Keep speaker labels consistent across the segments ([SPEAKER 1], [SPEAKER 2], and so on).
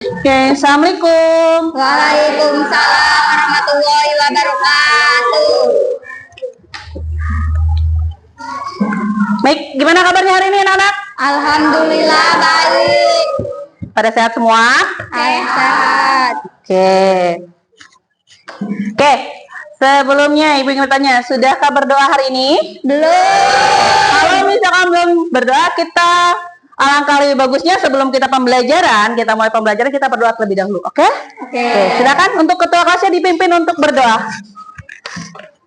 [SPEAKER 1] Oke, assalamualaikum.
[SPEAKER 2] Waalaikumsalam warahmatullahi wabarakatuh.
[SPEAKER 1] Baik, gimana kabarnya hari ini anak-anak?
[SPEAKER 2] Alhamdulillah baik.
[SPEAKER 1] Pada sehat semua?
[SPEAKER 2] Sehat.
[SPEAKER 1] Oke, sebelumnya Ibu ingin bertanya, sudahkah berdoa hari ini?
[SPEAKER 2] Belum.
[SPEAKER 1] Kalau misalkan belum berdoa, kita alangkah lebih bagusnya sebelum kita mulai pembelajaran, kita berdoa terlebih dahulu, oke?
[SPEAKER 2] Oke.
[SPEAKER 1] Silakan untuk ketua kelasnya dipimpin untuk berdoa.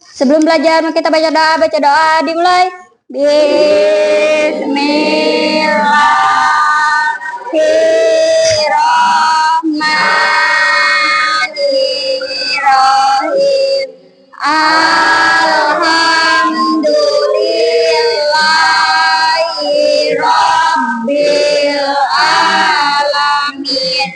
[SPEAKER 2] Sebelum belajar kita baca doa dimulai. Bismillahirrahmanirrahim. Alhamdulillahi rabbil alamin.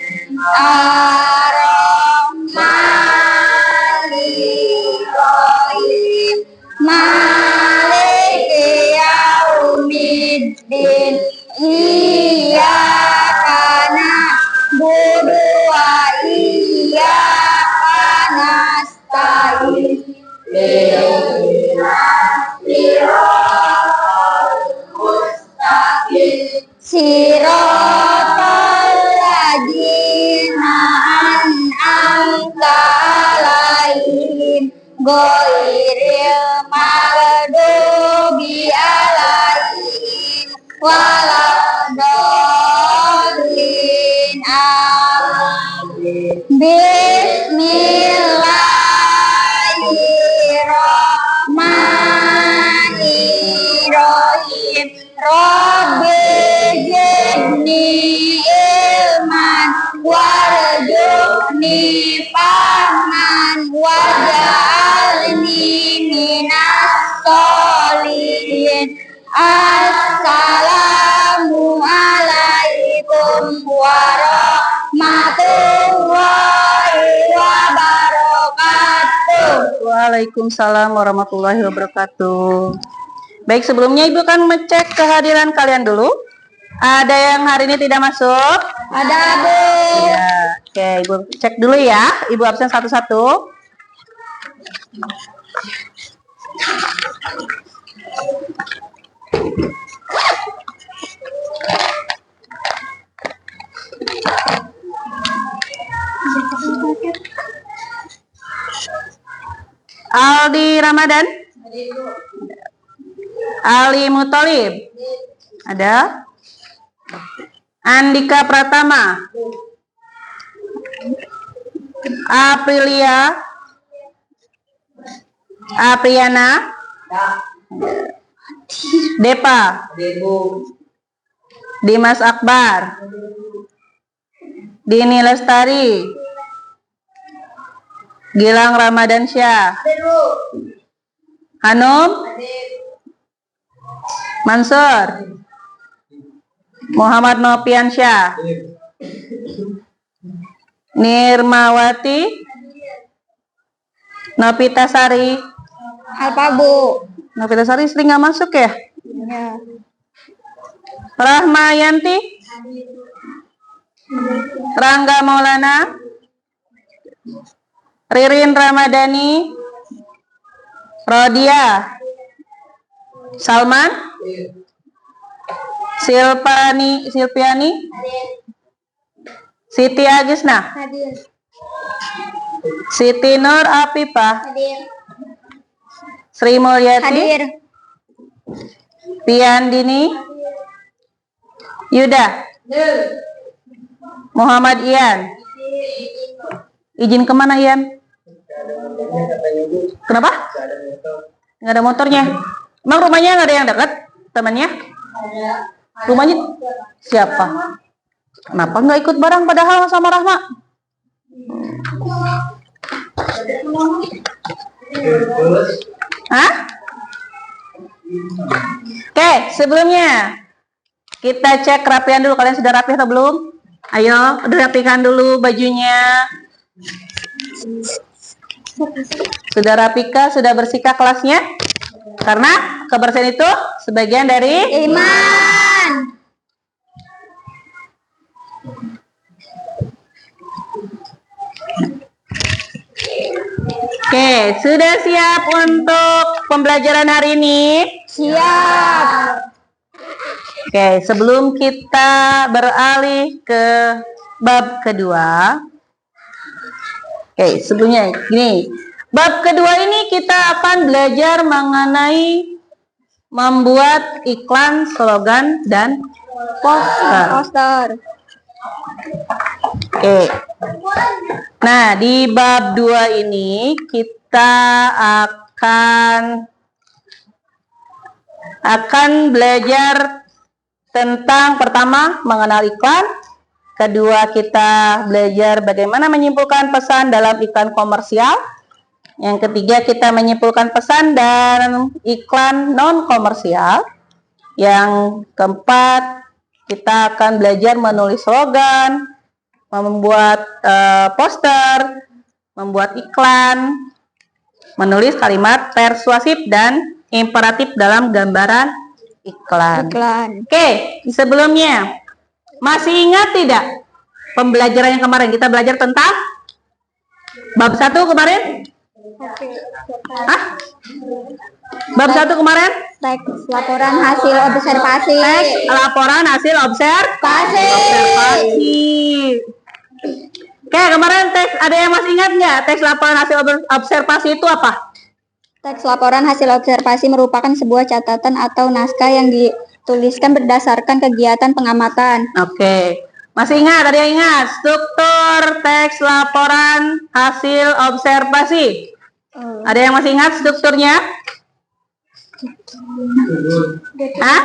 [SPEAKER 2] Ar-Rahmanir-Rahim. Maliki yaumiddin. Iyyaka na'budu wa iyyaka nasta'in. Siratal ladzina an'amta 'alaihim ghairil maghdubi 'alaihim waladdallin. Amin. Bismillahirrahmanirrahim. Rabbi zidni ilman warzuqni fahman waj'alni minas sholihin. Assalamu alaikum warahmatullahi wabarakatuh.
[SPEAKER 1] Waalaikumsalam warahmatullahi wabarakatuh. Baik, sebelumnya Ibu akan mengecek kehadiran kalian dulu. Ada yang hari ini tidak masuk?
[SPEAKER 2] Ada, Bu.
[SPEAKER 1] Ya, oke, Ibu cek dulu ya. Ibu absen satu-satu. Aldi Ramadan? Ali Mutolib? Ada? Andika Pratama? Aprilia? Apriana? Depa? Dimas Akbar? Dini Lestari? Gilang Ramadansyah? Hanum? Mansur? Muhammad Nopiansyah? Nirmawati? Nopitasari?
[SPEAKER 2] Apa, Bu?
[SPEAKER 1] Nopitasari sering nggak masuk ya?
[SPEAKER 2] Ya.
[SPEAKER 1] Rahmayanti? Rangga Maulana? Ririn Ramadhani? Rodia? Salman? Silpiani? Siti Agisna?
[SPEAKER 2] Hadir.
[SPEAKER 1] Siti Nur Apipah?
[SPEAKER 2] Hadir.
[SPEAKER 1] Sri Mulyati?
[SPEAKER 2] Hadir.
[SPEAKER 1] Piandini? Yuda? Muhammad Ian? Izin kemana Ian? Kenapa? Nggak ada motornya. Emang rumahnya nggak ada yang dekat? Temannya? Rumahnya siapa? Kenapa nggak ikut bareng padahal sama Rahma? Hah? Oke, sebelumnya kita cek kerapian dulu. Kalian sudah rapi atau belum? Ayo, udah rapikan dulu bajunya. Sudah rapikah? Sudah bersihkah kelasnya? Karena kebersihan itu sebagian dari
[SPEAKER 2] iman.
[SPEAKER 1] Oke, sudah siap untuk pembelajaran hari ini?
[SPEAKER 2] Siap.
[SPEAKER 1] Oke, sebelum kita beralih ke bab kedua. Oke, sebelumnya gini. Bab kedua ini kita akan belajar mengenai membuat iklan, slogan, dan poster.
[SPEAKER 2] Poster.
[SPEAKER 1] Oke. Nah, di bab 2 ini kita akan belajar tentang pertama mengenal iklan, kedua kita belajar bagaimana menyimpulkan pesan dalam iklan komersial, yang ketiga kita menyimpulkan pesan dan iklan non komersial, yang keempat kita akan belajar menulis slogan, membuat poster, membuat iklan, menulis kalimat persuasif dan imperatif dalam gambaran iklan. Oke, sebelumnya masih ingat tidak pembelajaran yang kemarin kita belajar tentang bab 1 kemarin? Hah? Bab 1 kemarin?
[SPEAKER 2] Teks laporan hasil observasi.
[SPEAKER 1] Teks laporan hasil observasi. Oke, kemarin teks ada yang masih ingat nggak? Teks laporan hasil observasi itu apa?
[SPEAKER 2] Teks laporan hasil observasi merupakan sebuah catatan atau naskah yang dituliskan berdasarkan kegiatan pengamatan.
[SPEAKER 1] Oke. Masih ingat? Ada yang ingat? Struktur teks laporan hasil observasi. Ada yang masih ingat strukturnya? Hah?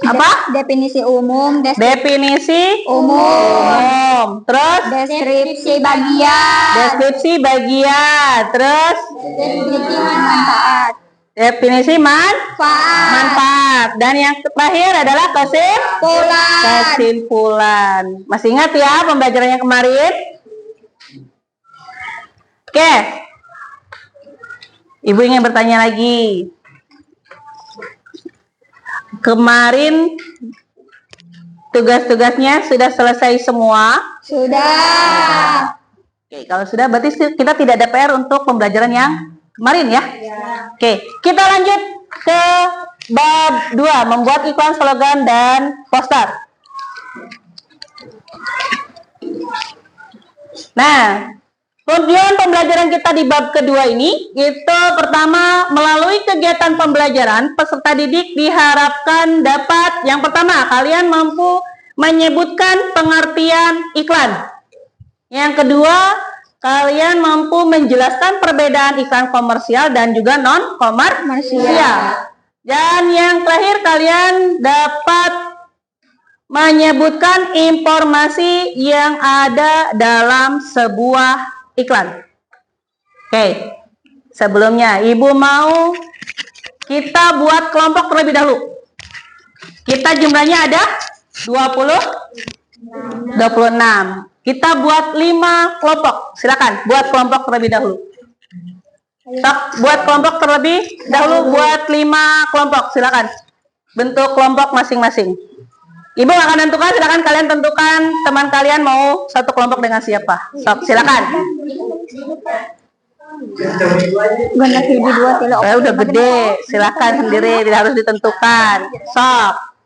[SPEAKER 1] Apa?
[SPEAKER 2] Definisi umum,
[SPEAKER 1] Definisi
[SPEAKER 2] umum,
[SPEAKER 1] Terus?
[SPEAKER 2] deskripsi bagian,
[SPEAKER 1] Deskripsi bagian. Terus?
[SPEAKER 2] definisi manfaat,
[SPEAKER 1] Definisi manfaat. Dan yang terakhir adalah kesimpulan. Masih ingat ya pembelajarannya kemarin? Oke. Ibu ingin bertanya lagi. Kemarin tugas-tugasnya sudah selesai semua?
[SPEAKER 2] Sudah.
[SPEAKER 1] Oke, kalau sudah berarti kita tidak ada PR untuk pembelajaran yang kemarin ya? Oke, kita lanjut ke bab 2, membuat iklan, slogan, dan poster. Nah, tujuan pembelajaran kita di bab kedua ini, itu pertama, melalui kegiatan pembelajaran, peserta didik diharapkan dapat, yang pertama, kalian mampu menyebutkan pengertian iklan. Yang kedua, kalian mampu menjelaskan perbedaan iklan komersial dan juga non komersial. Dan yang terakhir, kalian dapat menyebutkan informasi yang ada dalam sebuah iklan. Oke, sebelumnya Ibu mau kita buat kelompok terlebih dahulu. Kita jumlahnya ada 26. Kita buat 5 kelompok. Silakan buat kelompok terlebih dahulu. Buat kelompok terlebih dahulu, buat 5 kelompok. Silakan bentuk kelompok masing-masing. Ibu akan tentukan, silakan kalian tentukan teman kalian mau satu kelompok dengan siapa. Silakan. Udah gede, silakan sendiri, tidak harus ditentukan. Sok.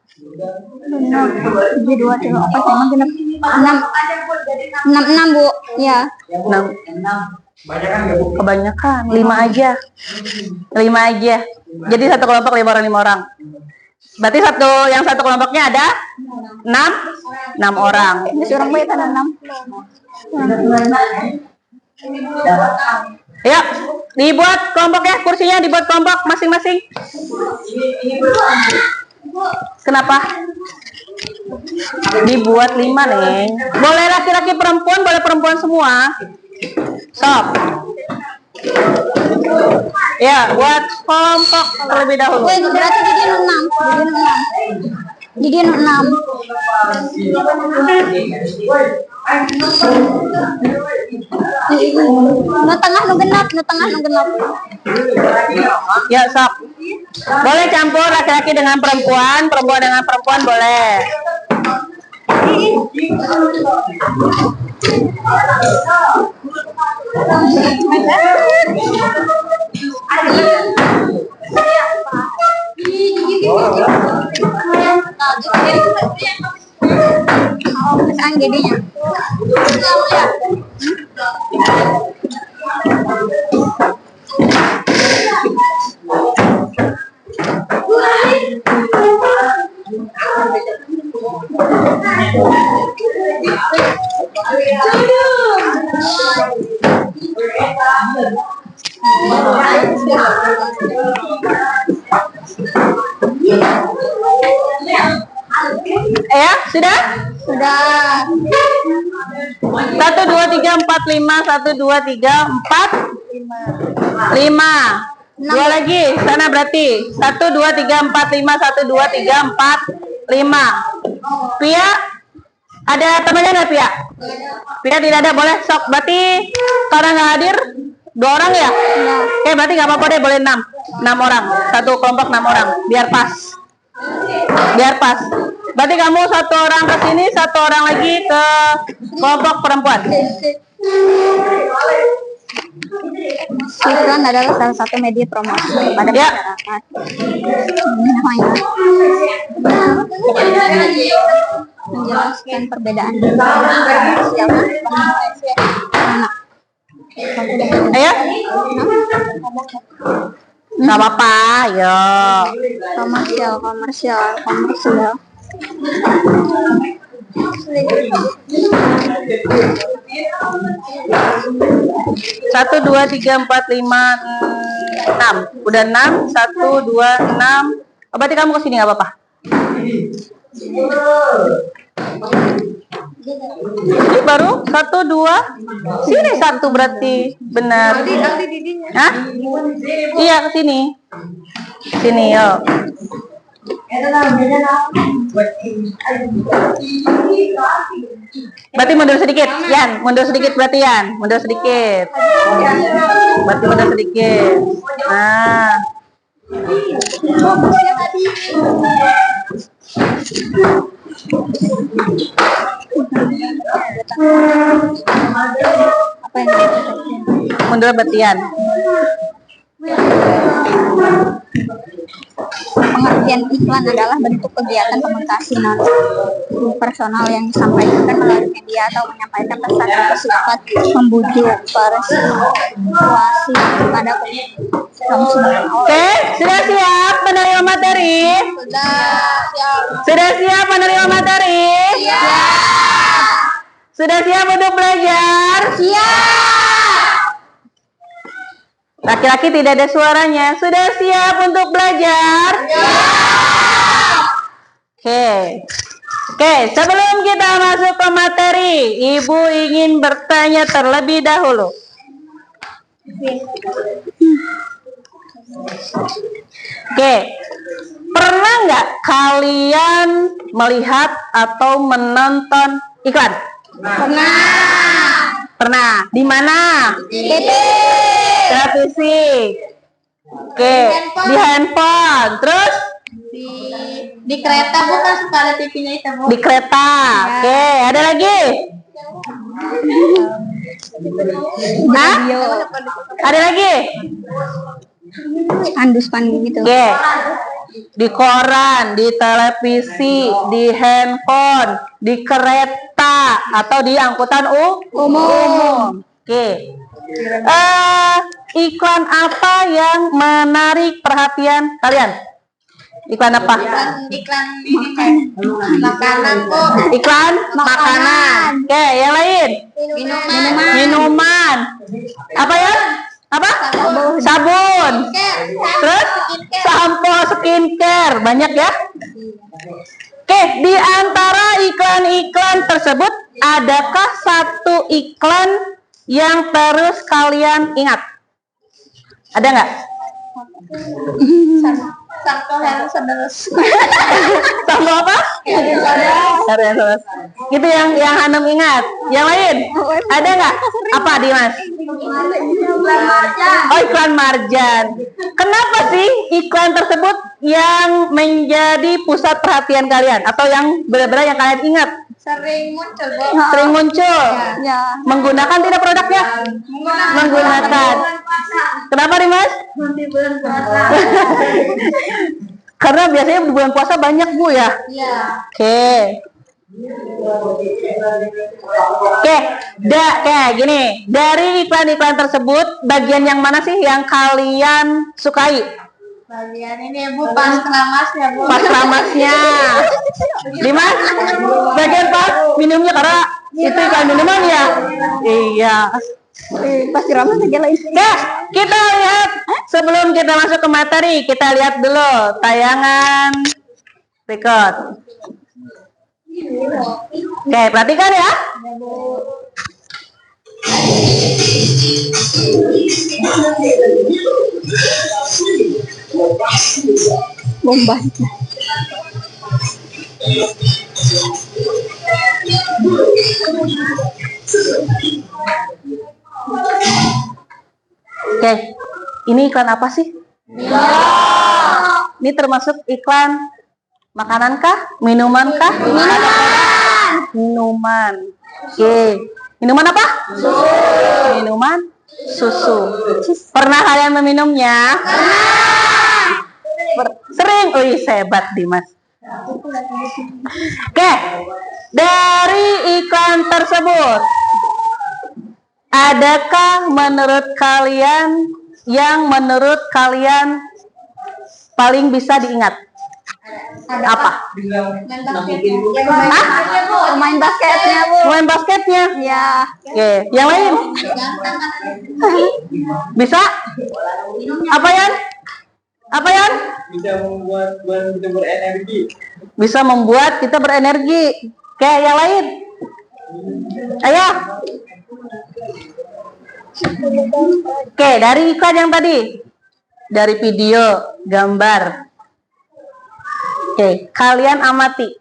[SPEAKER 2] 6 Bu, ya.
[SPEAKER 1] 6. Kebanyakan, 5 aja. 5 aja. Jadi satu kelompok 5 orang. Berarti yang satu kelompoknya ada 6 orang.
[SPEAKER 2] Disuruh Bu itu 6.
[SPEAKER 1] Ya, dibuat kelompoknya, kursinya dibuat kelompok masing-masing. Kenapa? Dibuat 5 nih. Boleh laki-laki perempuan, boleh perempuan semua. Stop. Ya, buat kelompok terlebih dahulu.
[SPEAKER 2] Woi, berarti jadi 6. Jadi 6. Nu tengah nu genap.
[SPEAKER 1] Ya, sok. Boleh campur laki-laki dengan perempuan, perempuan dengan perempuan boleh.
[SPEAKER 2] Kesan jadinya.
[SPEAKER 1] Ya, sudah?
[SPEAKER 2] Sudah.
[SPEAKER 1] 1, 2, 3, 4, 5. 1, 2, 3, 4, 5. Dua lagi, sana berarti 1, 2, 3, 4, 5. 1, 2, 3, 4, 5. Pia, ada temannya nggak Pia? Pia tidak ada, boleh sok. Berarti karena nggak hadir 2 orang ya? Oke, berarti nggak apa-apa deh, boleh 6 orang. Satu kelompok 6 orang, biar pas. Biar pas. Berarti kamu 1 orang ke sini, 1 orang lagi ke kelompok perempuan.
[SPEAKER 2] Iklan adalah salah satu media promosi kepada
[SPEAKER 1] Ya.
[SPEAKER 2] masyarakat. Menjelaskan perbedaan
[SPEAKER 1] Ayo. Nggak apa-apa, yo.
[SPEAKER 2] komersial.
[SPEAKER 1] 1, 2, 3, 4, 5, 6. Udah 6, 1, 2, 6. Oh, berarti kamu kesini nggak apa-apa. Ini baru 1, 2. Sini 1 berarti benar. Hah? Iya, kesini. Sini, yuk. Berarti mundur sedikit, Yan. Mundur sedikit berarti, Yan. Mundur sedikit. Berarti mundur sedikit. Nah.
[SPEAKER 2] Apa yang dia
[SPEAKER 1] Mundur berarti, Yan.
[SPEAKER 2] Pengertian iklan adalah bentuk kegiatan komunikasi non personal yang disampaikan melalui media atau menyampaikan pesan yang bersifat membujuk, persuasi kepada konsumen.
[SPEAKER 1] Oke, sudah siap menerima materi? Sudah siap menerima materi? Sudah siap untuk belajar? Laki-laki tidak ada suaranya. Sudah siap untuk belajar? Oke, sebelum kita masuk ke materi, Ibu ingin bertanya terlebih dahulu. Oke, pernah nggak kalian melihat atau menonton iklan? Pernah. Di mana? Televisi. Oke, di handphone. Terus
[SPEAKER 3] Di kereta bukan suka ada TV-nya itu, Bu.
[SPEAKER 1] di kereta. Oke, ada lagi? Hah? Ada lagi?
[SPEAKER 2] Spanduk gitu.
[SPEAKER 1] Oke. Di koran, di televisi, di handphone, di kereta atau di angkutan umum. Oke. Iklan apa yang menarik perhatian kalian? Iklan apa?
[SPEAKER 3] Iklan makanan, Bu.
[SPEAKER 1] Iklan makanan. Oke, yang lain? Minuman. Apa ya? Apa? Sabun. Terus sampo skincare. Banyak ya? Oke, di antara iklan-iklan tersebut, adakah satu iklan yang terus kalian ingat? Ada nggak?
[SPEAKER 3] Sampo hand sanitizer.
[SPEAKER 1] Sampo apa? Gitu yang Hanum ingat. Yang lain? Ada nggak? Apa Dimas? Oh, iklan Marjan. Kenapa sih iklan tersebut yang menjadi pusat perhatian kalian atau yang benar-benar yang kalian ingat
[SPEAKER 3] Sering muncul, Bu.
[SPEAKER 1] Sering muncul.
[SPEAKER 2] Ya.
[SPEAKER 1] Menggunakan tidak produknya? Menggunakan. Kenapa nih Mas?
[SPEAKER 3] Nanti bulan puasa.
[SPEAKER 1] Karena biasanya di bulan puasa banyak Bu ya.
[SPEAKER 3] Iya.
[SPEAKER 1] Oke. Oke, kayak gini. Dari iklan-iklan tersebut, bagian yang mana sih yang kalian sukai?
[SPEAKER 3] Bagian ini Bu pas keramasnya, Bu.
[SPEAKER 1] Pas ramasnya. Dimas? Bagian pas minumnya karena itu iklan minuman ya. Iya.
[SPEAKER 2] Pasti ramah aja lah.
[SPEAKER 1] Oke, kita lihat sebelum kita masuk ke materi, kita lihat dulu tayangan record. Oke, perhatikan ya.
[SPEAKER 2] Bomba.
[SPEAKER 1] Oke, ini iklan apa sih? Ini termasuk iklan makanan kah? Minuman kah? Minuman. Oke. Minuman apa? Minuman susu. Pernah kalian meminumnya? Sering. Wih, hebat Dimas. Oke. Dari iklan tersebut, adakah menurut kalian yang menurut kalian paling bisa diingat? Apa?
[SPEAKER 2] Main basketnya, Bu.
[SPEAKER 1] Main basketnya?
[SPEAKER 2] Ya.
[SPEAKER 1] Oke, yang lain? Bisa? Apa Yan? Apa Yan?
[SPEAKER 4] Bisa membuat kita berenergi.
[SPEAKER 1] Bisa membuat kita berenergi. Oke, yang lain? Ayo. Oke, dari iklan yang tadi. Dari video, gambar. Oke, kalian amati.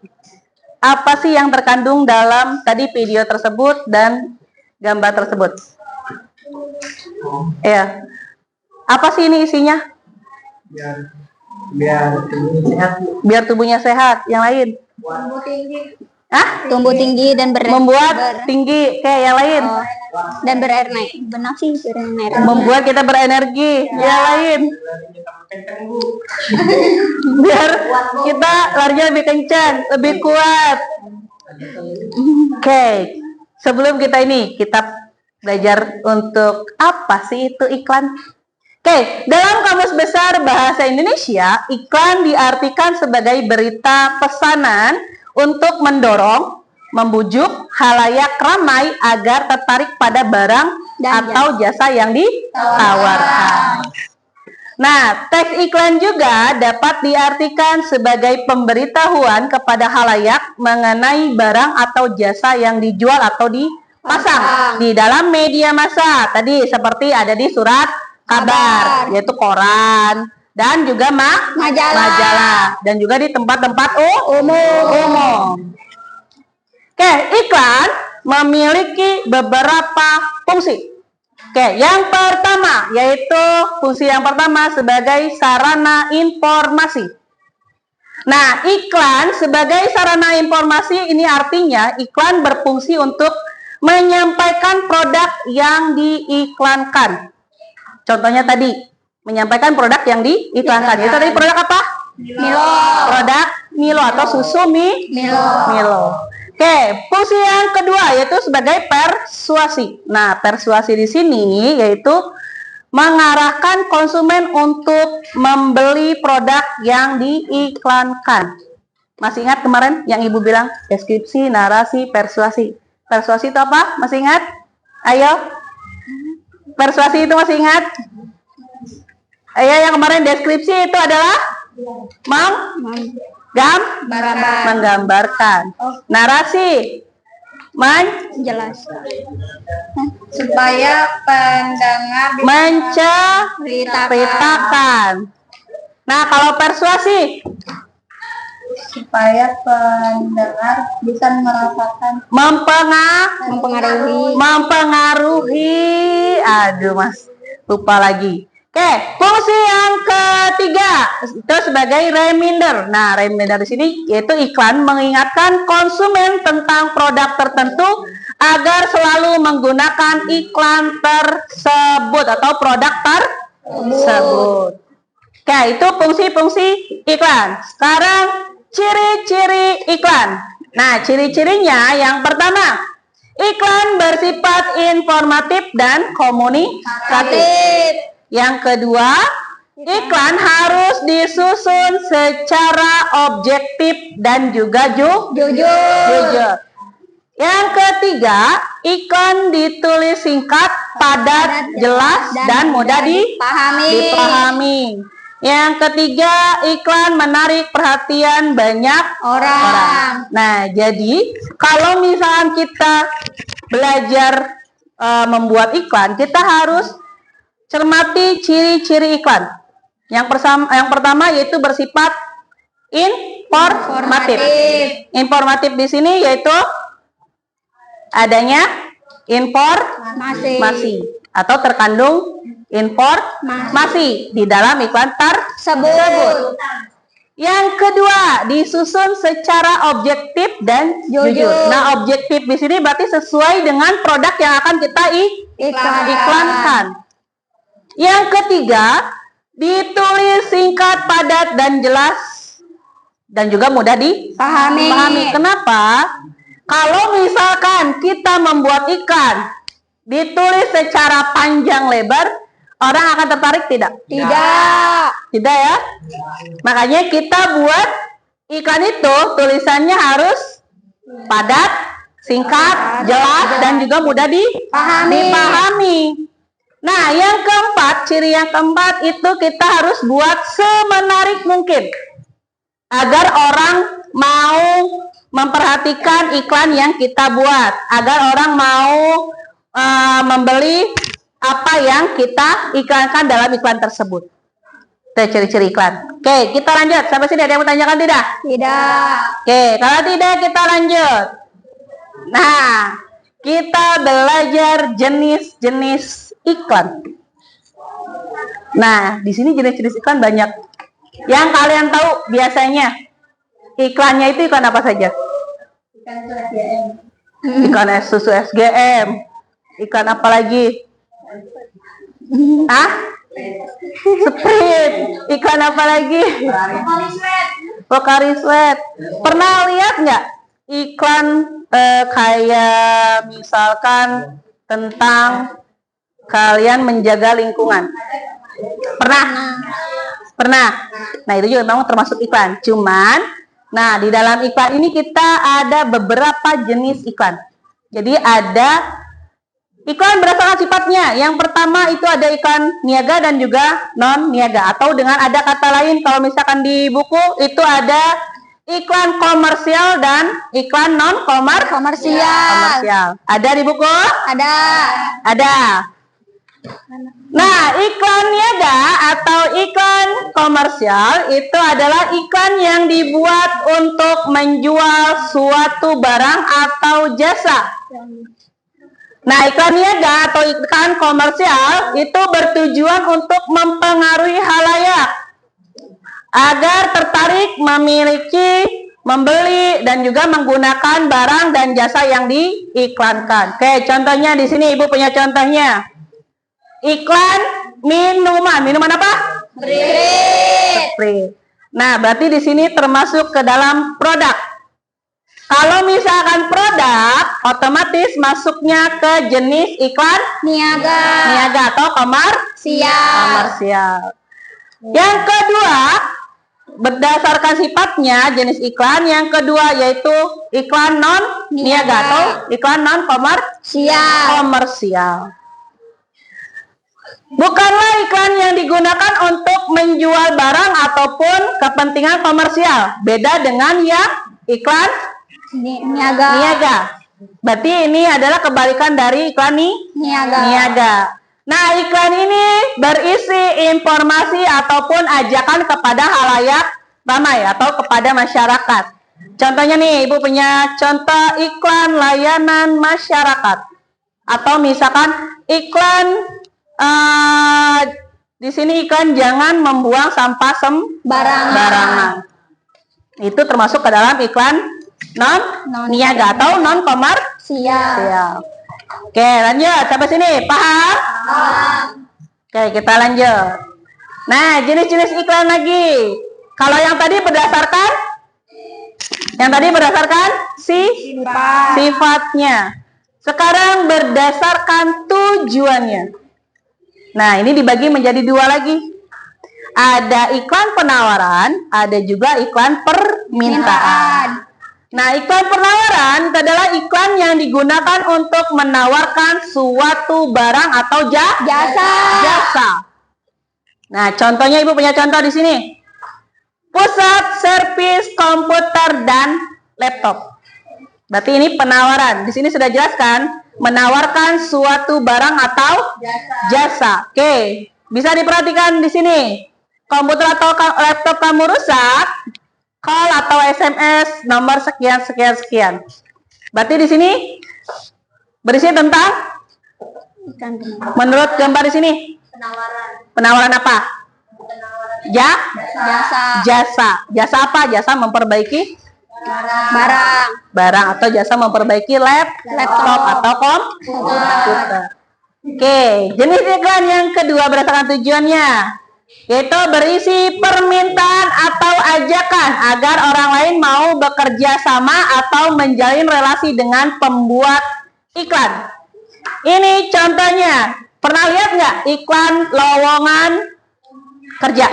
[SPEAKER 1] Apa sih yang terkandung dalam tadi video tersebut dan gambar tersebut? Ya. Apa sih ini isinya?
[SPEAKER 4] Biar tubuhnya sehat.
[SPEAKER 1] Biar tubuhnya sehat. Yang lain?
[SPEAKER 2] Tumbuh tinggi dan
[SPEAKER 1] Membuat tinggi. Kayak yang lain?
[SPEAKER 2] dan berenergi. Benar sih, berenergi.
[SPEAKER 1] Membuat kita berenergi. Yang lain? Biar kita larinya lebih kencang, lebih kuat. Oke. Sebelum kita belajar untuk apa sih itu iklan? Oke, dalam Kamus Besar Bahasa Indonesia, iklan diartikan sebagai berita pesanan untuk mendorong, membujuk halayak ramai agar tertarik pada barang atau jasa yang ditawarkan. Nah, teks iklan juga dapat diartikan sebagai pemberitahuan kepada halayak mengenai barang atau jasa yang dijual atau dipasang di dalam media massa. Tadi seperti ada di surat kabar, yaitu koran, dan juga majalah, dan juga di tempat-tempat umum. Oke, iklan memiliki beberapa fungsi. Oke, yang pertama, yaitu fungsi yang pertama sebagai sarana informasi. Nah, iklan sebagai sarana informasi ini artinya iklan berfungsi untuk menyampaikan produk yang diiklankan. Contohnya tadi, menyampaikan produk yang diiklankan. Itu tadi produk apa?
[SPEAKER 2] Milo.
[SPEAKER 1] Produk Milo atau susu Milo. Oke, fungsi yang kedua yaitu sebagai persuasi. Nah, persuasi di sini yaitu mengarahkan konsumen untuk membeli produk yang diiklankan. Masih ingat kemarin yang Ibu bilang? Deskripsi, narasi, persuasi. Persuasi itu apa? Masih ingat? Ayo. Persuasi itu masih ingat? Ayo, yang kemarin deskripsi itu adalah menggambarkan. Narasi
[SPEAKER 2] Jelaskan.
[SPEAKER 3] Supaya pendengar
[SPEAKER 1] menceritakan. Nah, kalau persuasi
[SPEAKER 3] supaya pendengar bisa merasakan
[SPEAKER 2] Mempengaruhi.
[SPEAKER 1] mempengaruhi. Aduh, Mas, lupa lagi. Oke, fungsi yang ketiga itu sebagai reminder. Nah, reminder di sini yaitu iklan mengingatkan konsumen tentang produk tertentu agar selalu menggunakan iklan tersebut atau produk tersebut. Oke, itu fungsi-fungsi iklan. Sekarang ciri-ciri iklan. Nah, ciri-cirinya yang pertama, iklan bersifat informatif dan komunikatif. Yang kedua, iklan harus disusun secara objektif dan juga jujur. Yang ketiga, iklan ditulis singkat, padat, jelas, dan mudah dipahami. Yang ketiga, iklan menarik perhatian banyak orang. Nah, jadi kalau misalkan kita belajar membuat iklan, kita harus cermati ciri-ciri iklan. Yang pertama yaitu bersifat informatif. Informatif di sini yaitu adanya informasi atau terkandung informasi di dalam iklan tersebut. Yang kedua, disusun secara objektif dan jujur. Nah, objektif di sini berarti sesuai dengan produk yang akan kita iklankan. Yang ketiga, ditulis singkat, padat, dan jelas, dan juga mudah dipahami. Kenapa? Kalau misalkan kita membuat iklan, ditulis secara panjang lebar, orang akan tertarik tidak? Tidak ya? Makanya kita buat iklan itu, tulisannya harus padat, singkat, jelas, dan juga mudah dipahami. Nah, yang keempat, ciri yang keempat itu kita harus buat semenarik mungkin agar orang mau memperhatikan iklan yang kita buat, agar orang mau membeli apa yang kita iklankan dalam iklan tersebut. Itu ciri-ciri iklan. Oke, kita lanjut. Sampai sini ada yang mau tanyakan tidak?
[SPEAKER 2] Tidak.
[SPEAKER 1] Oke, kalau tidak kita lanjut. Nah, kita belajar jenis-jenis iklan. Nah, di sini jenis-jenis iklan banyak. Yang kalian tahu biasanya iklannya itu iklan apa saja? Iklan susu SGM. Iklan apa lagi? Sprite. Iklan apa lagi? Pocari Sweat. Pernah lihat nggak iklan kayak misalkan tentang kalian menjaga lingkungan? Pernah. Nah, itu juga memang termasuk iklan. Cuman, nah di dalam iklan ini kita ada beberapa jenis iklan. Jadi ada iklan berdasarkan sifatnya. Yang pertama itu ada iklan niaga dan juga non niaga. Atau dengan ada kata lain, kalau misalkan di buku itu ada iklan komersial dan iklan non komersial. Ada di buku? Ada. Nah, iklan niaga atau iklan komersial itu adalah iklan yang dibuat untuk menjual suatu barang atau jasa. Nah, iklan niaga atau iklan komersial itu bertujuan untuk mempengaruhi halayak agar tertarik memiliki, membeli, dan juga menggunakan barang dan jasa yang diiklankan. Oke, contohnya di sini Ibu punya contohnya. Iklan minuman. Minuman apa? Sprite. Nah, berarti di sini termasuk ke dalam produk. Kalau misalkan produk, otomatis masuknya ke jenis iklan niaga atau komersial. Yang kedua, berdasarkan sifatnya jenis iklan, yang kedua yaitu iklan non niaga atau iklan non komersial. Bukanlah iklan yang digunakan untuk menjual barang ataupun kepentingan komersial. Beda dengan yang iklan niaga. Berarti ini adalah kebalikan dari iklan niaga. Nah, iklan ini berisi informasi ataupun ajakan kepada halayak ramai atau kepada masyarakat. Contohnya nih, Ibu punya contoh iklan layanan masyarakat. Atau misalkan iklan Di sini iklan jangan membuang sampah sembarangan. Itu termasuk ke dalam iklan non-niaga atau non-komersial. Oke, lanjut. Sampai sini. Paham? Oke, kita lanjut. Nah, jenis-jenis iklan lagi. Kalau yang tadi berdasarkan sifatnya. Sekarang berdasarkan tujuannya. Nah, ini dibagi menjadi dua lagi. Ada iklan penawaran, ada juga iklan permintaan. Nah, iklan penawaran itu adalah iklan yang digunakan untuk menawarkan suatu barang atau jasa. Nah, contohnya Ibu punya contoh di sini. Pusat servis komputer dan laptop. Berarti ini penawaran. Di sini sudah jelaskan menawarkan suatu barang atau jasa. Oke, bisa diperhatikan di sini. Komputer atau laptop kamu rusak, call atau SMS nomor sekian. Berarti di sini berisi tentang menurut gambar di sini. Penawaran apa? Jasa apa? Jasa memperbaiki barang atau jasa memperbaiki laptop atau komputer. Oke, jenis iklan yang kedua berdasarkan tujuannya, yaitu berisi permintaan atau ajakan agar orang lain mau bekerja sama atau menjalin relasi dengan pembuat iklan. Ini contohnya, pernah lihat nggak iklan lowongan kerja?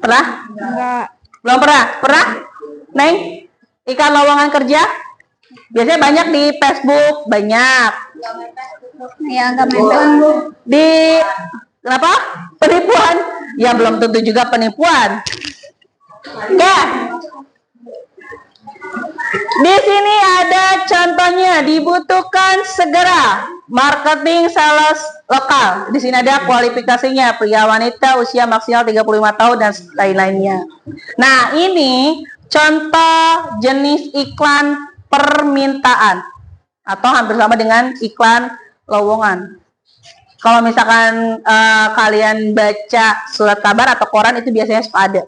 [SPEAKER 1] Pernah?
[SPEAKER 2] Enggak.
[SPEAKER 1] Belum pernah? Pernah? Neng? Iklan lowongan kerja? Biasanya banyak di Facebook, banyak.
[SPEAKER 2] Ya, enggak main Facebook.
[SPEAKER 1] Di apa? Penipuan? Ya belum tentu juga penipuan. Oke. Di sini ada contohnya, dibutuhkan segera marketing sales lokal. Di sini ada kualifikasinya, pria wanita usia maksimal 35 tahun dan lain-lainnya. Nah, ini contoh jenis iklan permintaan atau hampir sama dengan iklan lowongan. Kalau misalkan kalian baca surat kabar atau koran itu biasanya suka ada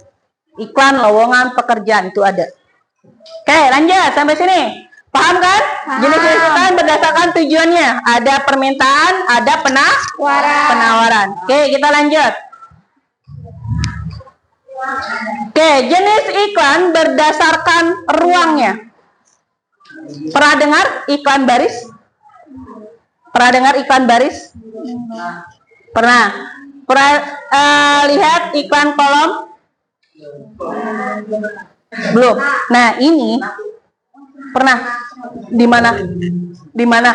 [SPEAKER 1] iklan lowongan pekerjaan, itu ada. Oke, lanjut sampai sini. Paham kan? Jenis-jenis iklan berdasarkan tujuannya. Ada permintaan, ada penawaran. Oke, kita lanjut. Oke, jenis iklan berdasarkan ruangnya. Pernah dengar iklan baris? Pernah dengar iklan baris? Pernah. Pernah lihat iklan kolom? Belum. Nah, ini pernah di mana? Di mana?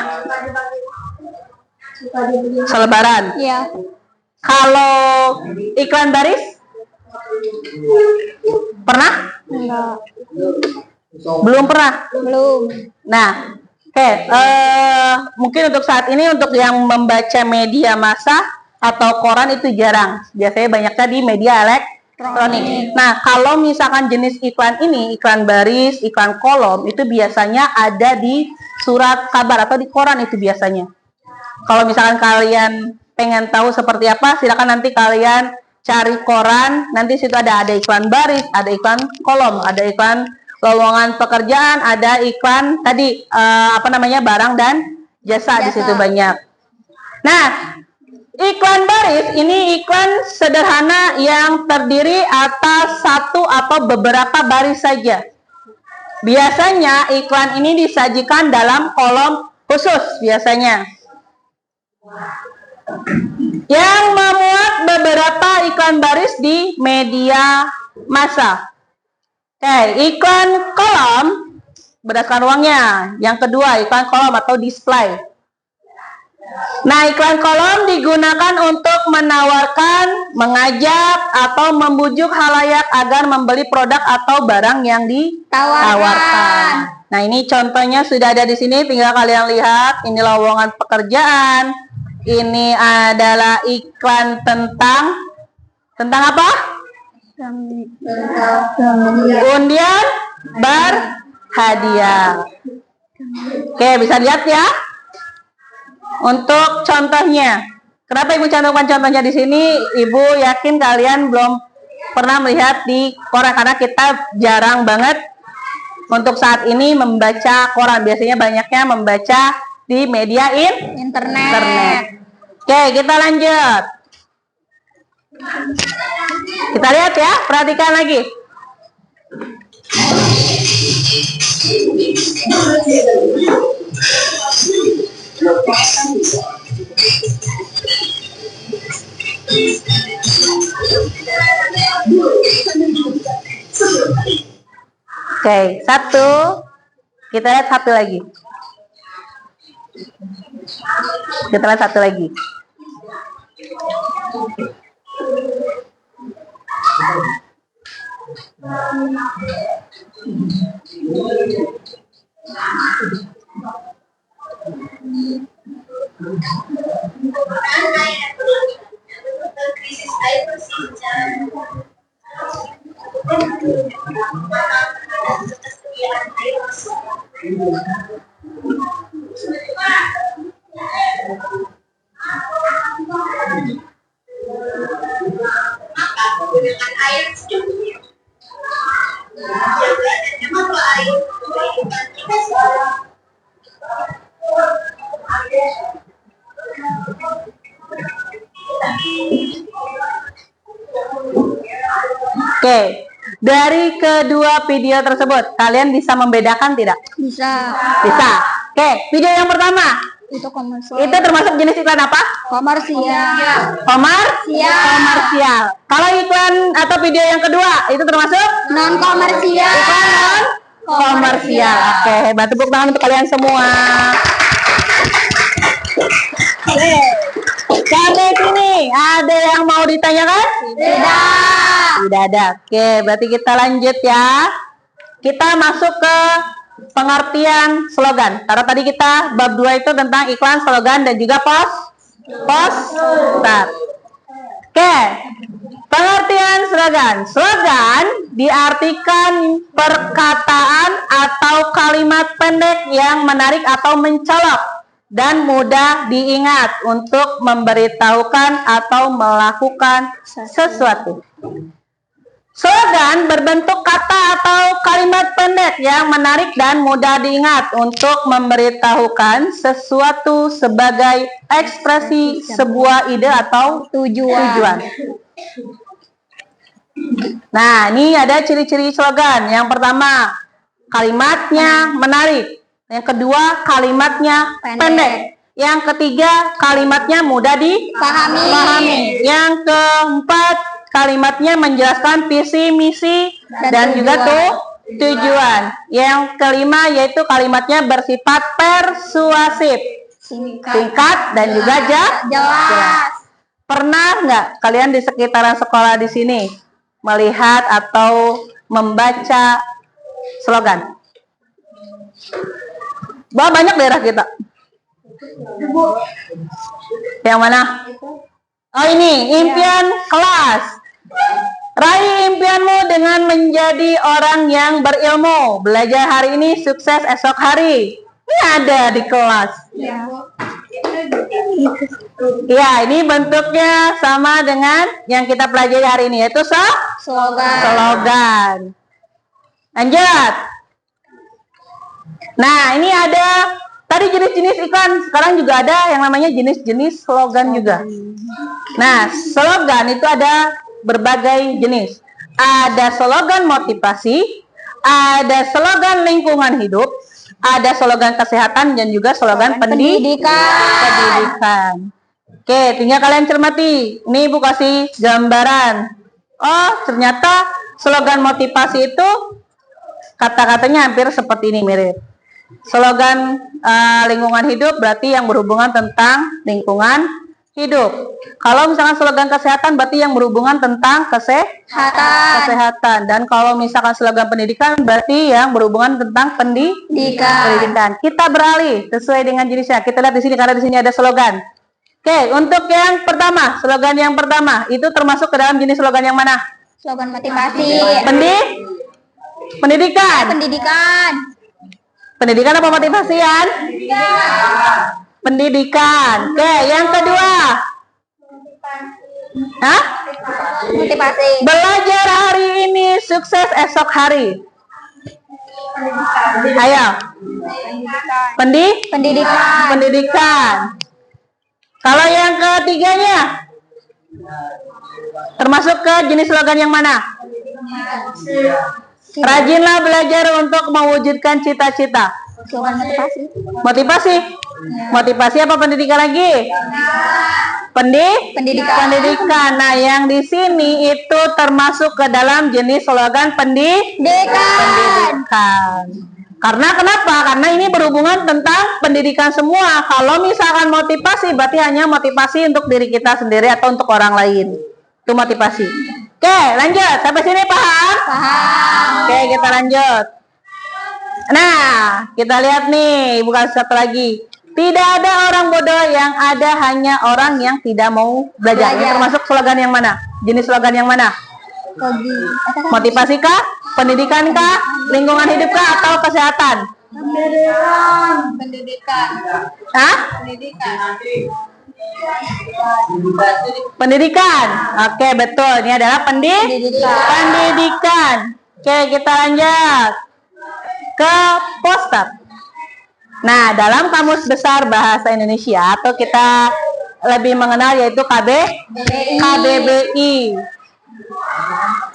[SPEAKER 1] Selebaran.
[SPEAKER 2] Iya.
[SPEAKER 1] Kalau iklan baris? Pernah?
[SPEAKER 2] Enggak.
[SPEAKER 1] Belum pernah.
[SPEAKER 2] Belum.
[SPEAKER 1] Nah, oke, mungkin untuk saat ini untuk yang membaca media massa atau koran itu jarang. Biasanya banyaknya di media elektronik. Nah, kalau misalkan jenis iklan ini, iklan baris, iklan kolom, itu biasanya ada di surat kabar atau di koran itu biasanya. Kalau misalkan kalian pengen tahu seperti apa, silakan nanti kalian cari koran, nanti situ ada iklan baris, ada iklan kolom, ada iklan lowongan pekerjaan, ada iklan tadi barang dan jasa. Di situ banyak. Nah, iklan baris ini iklan sederhana yang terdiri atas satu atau beberapa baris saja. Biasanya iklan ini disajikan dalam kolom khusus biasanya, yang memuat beberapa iklan baris di media massa. Oke, iklan kolom berdasarkan ruangnya. Yang kedua, iklan kolom atau display. Nah, iklan kolom digunakan untuk menawarkan, mengajak, atau membujuk khalayak agar membeli produk atau barang yang ditawarkan. Nah, ini contohnya sudah ada di sini, tinggal kalian lihat. Ini lowongan pekerjaan. Ini adalah iklan tentang apa? Undian berhadiah. Oke, bisa lihat ya. Untuk contohnya, Kenapa Ibu cantumkan contohnya di sini? Ibu yakin kalian belum pernah melihat di koran karena kita jarang banget untuk saat ini membaca koran. Biasanya banyaknya membaca di media internet. Oke, kita lanjut. Kita lihat ya, perhatikan lagi. Oke, satu. Kita lihat satu lagi. Kita lihat satu lagi.
[SPEAKER 3] Krisis air bersih ketersediaan air bersih. Maka menggunakan air secukupnya. Jaga dan hemat air untuk kehidupan kita semua.
[SPEAKER 1] Oke, dari kedua video tersebut, kalian bisa membedakan tidak?
[SPEAKER 2] Bisa.
[SPEAKER 1] Bisa. Oke, video yang pertama,
[SPEAKER 2] Itu komersial.
[SPEAKER 1] itu termasuk jenis iklan apa?
[SPEAKER 2] Komersial.
[SPEAKER 1] Komersial. Kalau iklan atau video yang kedua, itu termasuk
[SPEAKER 2] Non komersial.
[SPEAKER 1] iklan non komersial. Oke, hebat, tepuk tangan untuk kalian semua. Oke, sampai sini ada yang mau ditanyakan? Tidak ada. Oke, berarti kita lanjut ya. Kita masuk ke pengertian slogan. Karena tadi kita bab 2 itu tentang iklan, slogan, dan juga poster. Oke, pengertian slogan. Slogan diartikan perkataan atau kalimat pendek yang menarik atau mencolok dan mudah diingat untuk memberitahukan atau melakukan sesuatu. Slogan berbentuk kata atau kalimat pendek yang menarik dan mudah diingat untuk memberitahukan sesuatu sebagai ekspresi sebuah ide atau tujuan. Nah, ini ada ciri-ciri slogan. Yang pertama, kalimatnya menarik. Yang kedua, kalimatnya pendek. Yang ketiga, kalimatnya mudah dipahami. Yang keempat, kalimatnya menjelaskan visi, misi, dan juga tujuan. Yang kelima, yaitu kalimatnya bersifat persuasif, singkat, dan juga jelas. Pernah nggak kalian di sekitaran sekolah di sini melihat atau membaca slogan? Bah, banyak daerah kita. Yang mana? Oh, ini impian kelas. Raih impianmu dengan menjadi orang yang berilmu. Belajar hari ini, sukses esok hari. Ini ada di kelas. Ya, ini bentuknya sama dengan yang kita pelajari hari ini, yaitu slogan. Lanjut. Nah, ini ada tadi jenis-jenis iklan, sekarang juga ada yang namanya jenis-jenis slogan juga. Nah, slogan itu ada berbagai jenis. Ada slogan motivasi, ada slogan lingkungan hidup, ada slogan kesehatan, dan juga slogan pendidikan. Oke, tinggal kalian cermati. Ini Ibu kasih gambaran. Oh, ternyata slogan motivasi itu kata-katanya hampir seperti ini, mirip. Slogan lingkungan hidup berarti yang berhubungan tentang lingkungan hidup. Kalau misalkan slogan kesehatan berarti yang berhubungan tentang kesehatan. Dan kalau misalkan slogan pendidikan berarti yang berhubungan tentang pendidikan. Kita beralih sesuai dengan jenisnya. Kita lihat di sini karena di sini ada slogan. Oke, untuk yang pertama, slogan yang pertama itu termasuk ke dalam jenis slogan yang mana?
[SPEAKER 2] Slogan motivasi.
[SPEAKER 1] Pendidikan. Pendidikan apa motivasian? Pendidikan. Oke, yang kedua. Hah?
[SPEAKER 2] Motivasi.
[SPEAKER 1] Belajar hari ini, sukses esok hari. Ayo.
[SPEAKER 2] Pendidikan.
[SPEAKER 1] Pendidikan. Kalau yang ketiganya, termasuk ke jenis slogan yang mana? Rajinlah belajar untuk mewujudkan cita-cita.
[SPEAKER 2] Slogan motivasi.
[SPEAKER 1] Motivasi. Motivasi apa pendidikan lagi?
[SPEAKER 2] Pendidikan.
[SPEAKER 1] Pendidikan. Nah, yang di sini itu termasuk ke dalam jenis slogan pendidikan. Karena kenapa? Karena ini berhubungan tentang pendidikan semua. Kalau misalkan motivasi, berarti hanya motivasi untuk diri kita sendiri atau untuk orang lain. Itu motivasi. Oke, lanjut. Sampai sini paham?
[SPEAKER 2] Paham.
[SPEAKER 1] Oke, kita lanjut. Nah, kita lihat nih, bukan satu lagi. Tidak ada orang bodoh, yang ada hanya orang yang tidak mau belajar. Ini termasuk slogan yang mana? Jenis slogan yang mana? Motivasi kah? Pendidikan kah? Lingkungan hidup kah? Atau kesehatan?
[SPEAKER 3] Pendidikan.
[SPEAKER 1] Hah? Pendidikan. Oke, betul. Ini adalah pendidikan. Oke, kita lanjut ke poster. Nah, dalam Kamus Besar Bahasa Indonesia atau kita lebih mengenal yaitu KBBI.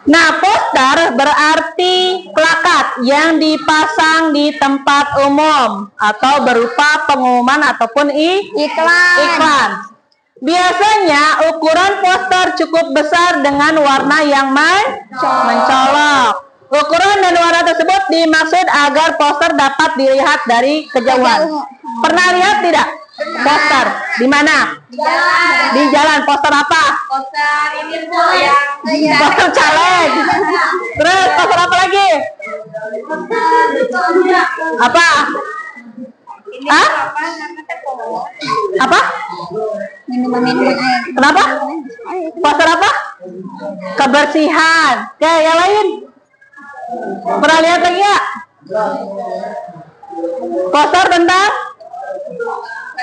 [SPEAKER 1] Nah, poster berarti plakat yang dipasang di tempat umum atau berupa pengumuman ataupun iklan. Biasanya ukuran poster cukup besar dengan warna yang mencolok. Ukuran dan warna tersebut dimaksud agar poster dapat dilihat dari kejauhan. Pernah lihat tidak poster? Di mana? Di jalan. Poster apa?
[SPEAKER 3] Poster ini tuh yang
[SPEAKER 1] Poster caleg. Terus poster apa lagi? Apa? Hah? Apa?
[SPEAKER 2] Minuman air.
[SPEAKER 1] Kenapa? Poster apa? Kebersihan. Oke, yang lain? Pernah lihat lagi ya? Poster tentang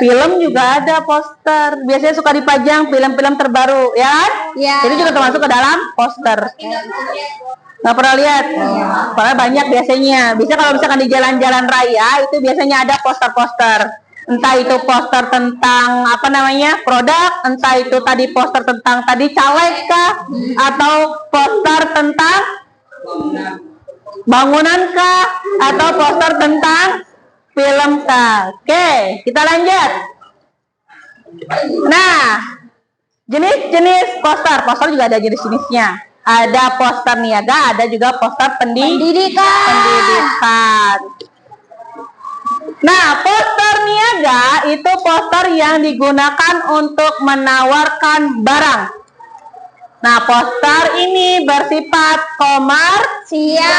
[SPEAKER 1] film juga ada poster. Biasanya suka dipajang film-film terbaru, ya kan?
[SPEAKER 2] Ya.
[SPEAKER 1] Itu juga termasuk ke dalam poster. Nggak pernah lihat? Padahal banyak biasanya. Bisa kalau misalkan di jalan-jalan raya itu biasanya ada poster-poster. Entah itu poster tentang apa namanya produk, entah itu tadi poster tentang tadi caleg kah, atau poster tentang bangunan kah, atau poster tentang film kah. Oke, kita lanjut. Nah, jenis-jenis poster juga ada jenis-jenisnya. Ada poster niaga, ada juga poster pendidikan. Nah, poster niaga itu poster yang digunakan untuk menawarkan barang. Nah, poster ini bersifat komersial.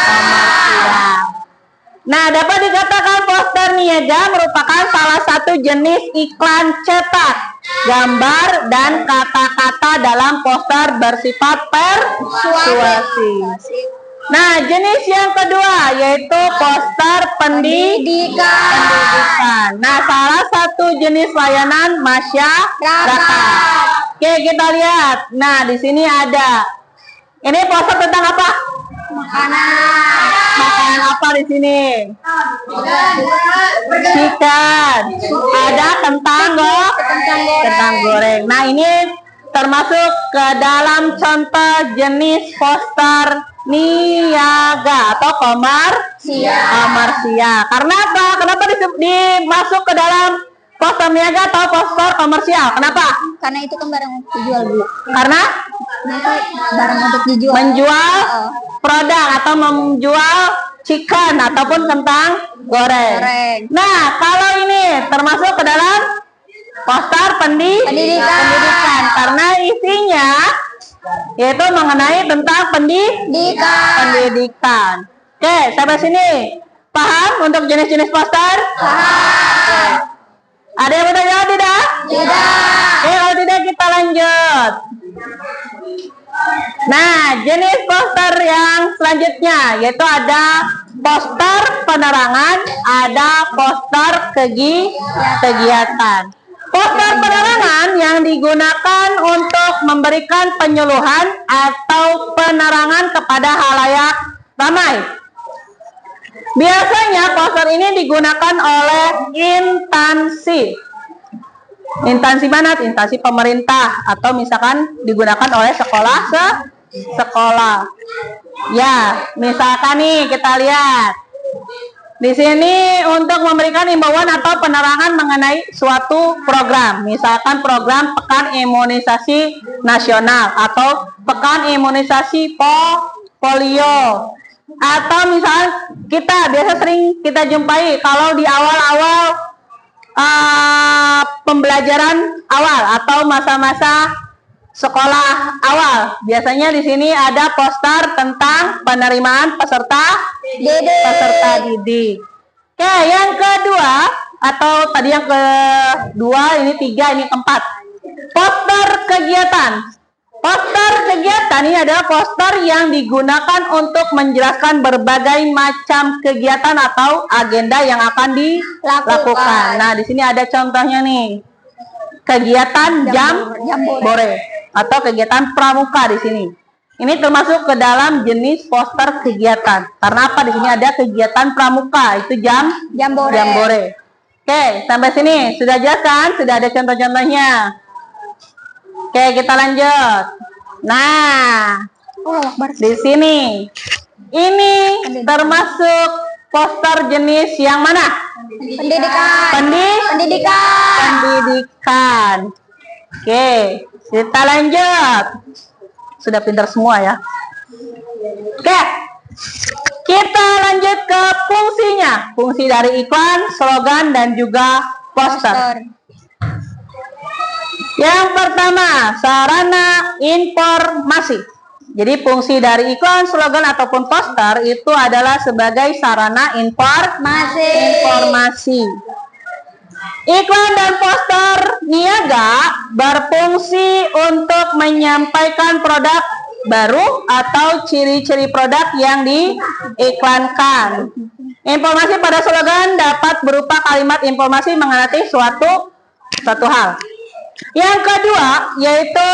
[SPEAKER 1] Nah, dapat dikatakan poster niaga merupakan salah satu jenis iklan cetak, gambar, dan kata-kata dalam poster bersifat persuasi. Nah, jenis yang kedua yaitu poster pendidikan. Nah, salah satu jenis layanan masyarakat. Oke, kita lihat. Nah, di sini ada. Ini poster tentang apa? Makanan apa di sini? Chicken. Ada kentang goreng. Nah, ini termasuk ke dalam contoh jenis poster niaga atau komersial. Karena apa? Kenapa dimasuk ke dalam poster niaga atau poster komersial? Kenapa?
[SPEAKER 2] Karena itu kan barang untuk dijual, Bu.
[SPEAKER 1] Karena
[SPEAKER 2] Barang untuk dijual.
[SPEAKER 1] menjual produk atau menjual chicken ataupun kentang goreng. Nah, kalau ini termasuk ke dalam poster pendidikan karena isinya yaitu mengenai tentang pendidikan. Oke, sampai sini paham untuk jenis-jenis poster? Paham. Ada yang mau jawab tidak? Tidak. Oke, kalau tidak kita lanjut. Nah, jenis poster yang selanjutnya yaitu ada poster penerangan, ada poster kegiatan. Poster penerangan yang digunakan untuk memberikan penyuluhan atau penerangan kepada halayak ramai. Biasanya poster ini digunakan oleh instansi. Instansi mana? Instansi pemerintah atau misalkan digunakan oleh sekolah. Ya, misalkan nih kita lihat. Di sini untuk memberikan imbauan atau penerangan mengenai suatu program, misalkan program Pekan Imunisasi Nasional atau Pekan Imunisasi Polio, atau misalnya kita biasa sering kita jumpai kalau di awal-awal pembelajaran awal atau masa-masa sekolah awal, biasanya di sini ada poster tentang penerimaan peserta didik. Oke, yang kedua atau tadi yang kedua, ini tiga, ini keempat. Poster kegiatan. Poster kegiatan ini adalah poster yang digunakan untuk menjelaskan berbagai macam kegiatan atau agenda yang akan dilakukan. Nah, di sini ada contohnya nih. Kegiatan jambore atau kegiatan pramuka di sini. Ini termasuk ke dalam jenis poster kegiatan. Karena apa? Di sini ada kegiatan pramuka, itu jambore. Oke, sampai sini sudah jelas kan? Sudah ada contoh-contohnya. Oke, kita lanjut. Nah, di sini ini termasuk poster jenis yang mana? Pendidikan. Oke, kita lanjut. Sudah pintar semua ya. Oke, kita lanjut ke fungsinya. Fungsi dari iklan, slogan, dan juga poster. Yang pertama, sarana informasi. Jadi fungsi dari iklan, slogan, ataupun poster itu adalah sebagai sarana informasi. Iklan dan poster niaga berfungsi untuk menyampaikan produk baru atau ciri-ciri produk yang diiklankan. Informasi pada slogan dapat berupa kalimat informasi mengenai suatu hal. Yang kedua yaitu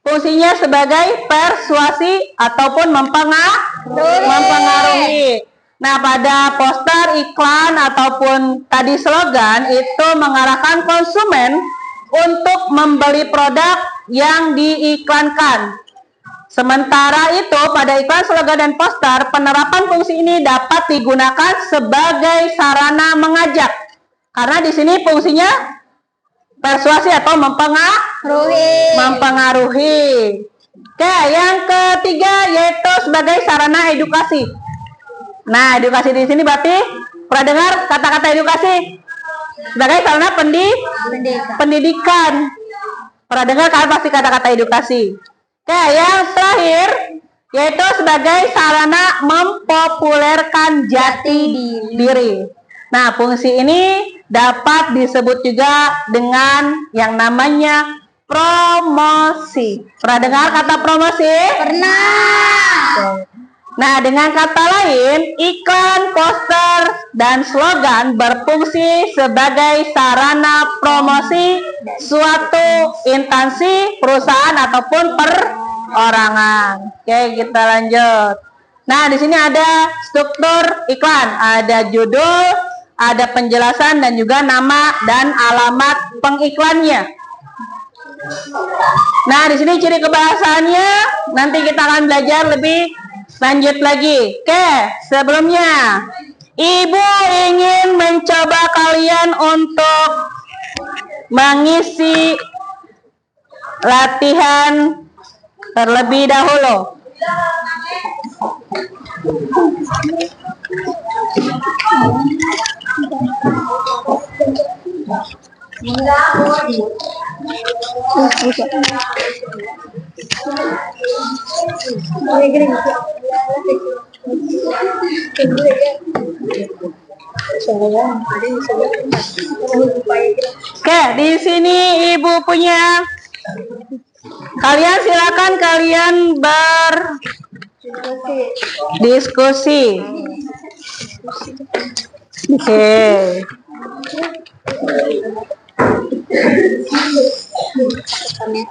[SPEAKER 1] fungsinya sebagai persuasi ataupun mempengaruhi. Nah, pada poster, iklan, ataupun tadi slogan itu mengarahkan konsumen untuk membeli produk yang diiklankan. Sementara itu, pada iklan, slogan, dan poster, penerapan fungsi ini dapat digunakan sebagai sarana mengajak. Karena di sini fungsinya persuasi atau mempengaruhi. Oke, yang ketiga yaitu sebagai sarana edukasi. Nah, edukasi di sini berarti pernah dengar kata-kata edukasi sebagai sarana pendidikan. Pernah dengar kan pasti kata-kata edukasi. Oke, yang terakhir yaitu sebagai sarana mempopulerkan jati diri. Nah, fungsi ini dapat disebut juga dengan yang namanya promosi. Pernah dengar kata promosi? Pernah. Nah, dengan kata lain, iklan, poster, dan slogan berfungsi sebagai sarana promosi suatu instansi, perusahaan, ataupun perorangan. Oke, kita lanjut. Nah, di sini ada struktur iklan, ada judul, ada penjelasan, dan juga nama dan alamat pengiklannya. Nah, di sini ciri kebahasaannya nanti kita akan belajar lebih lanjut lagi. Oke, sebelumnya Ibu ingin mencoba kalian untuk mengisi latihan terlebih dahulu. Oke, di sini Ibu punya. Kalian silakan berdiskusi. Oke.
[SPEAKER 2] cakupannya.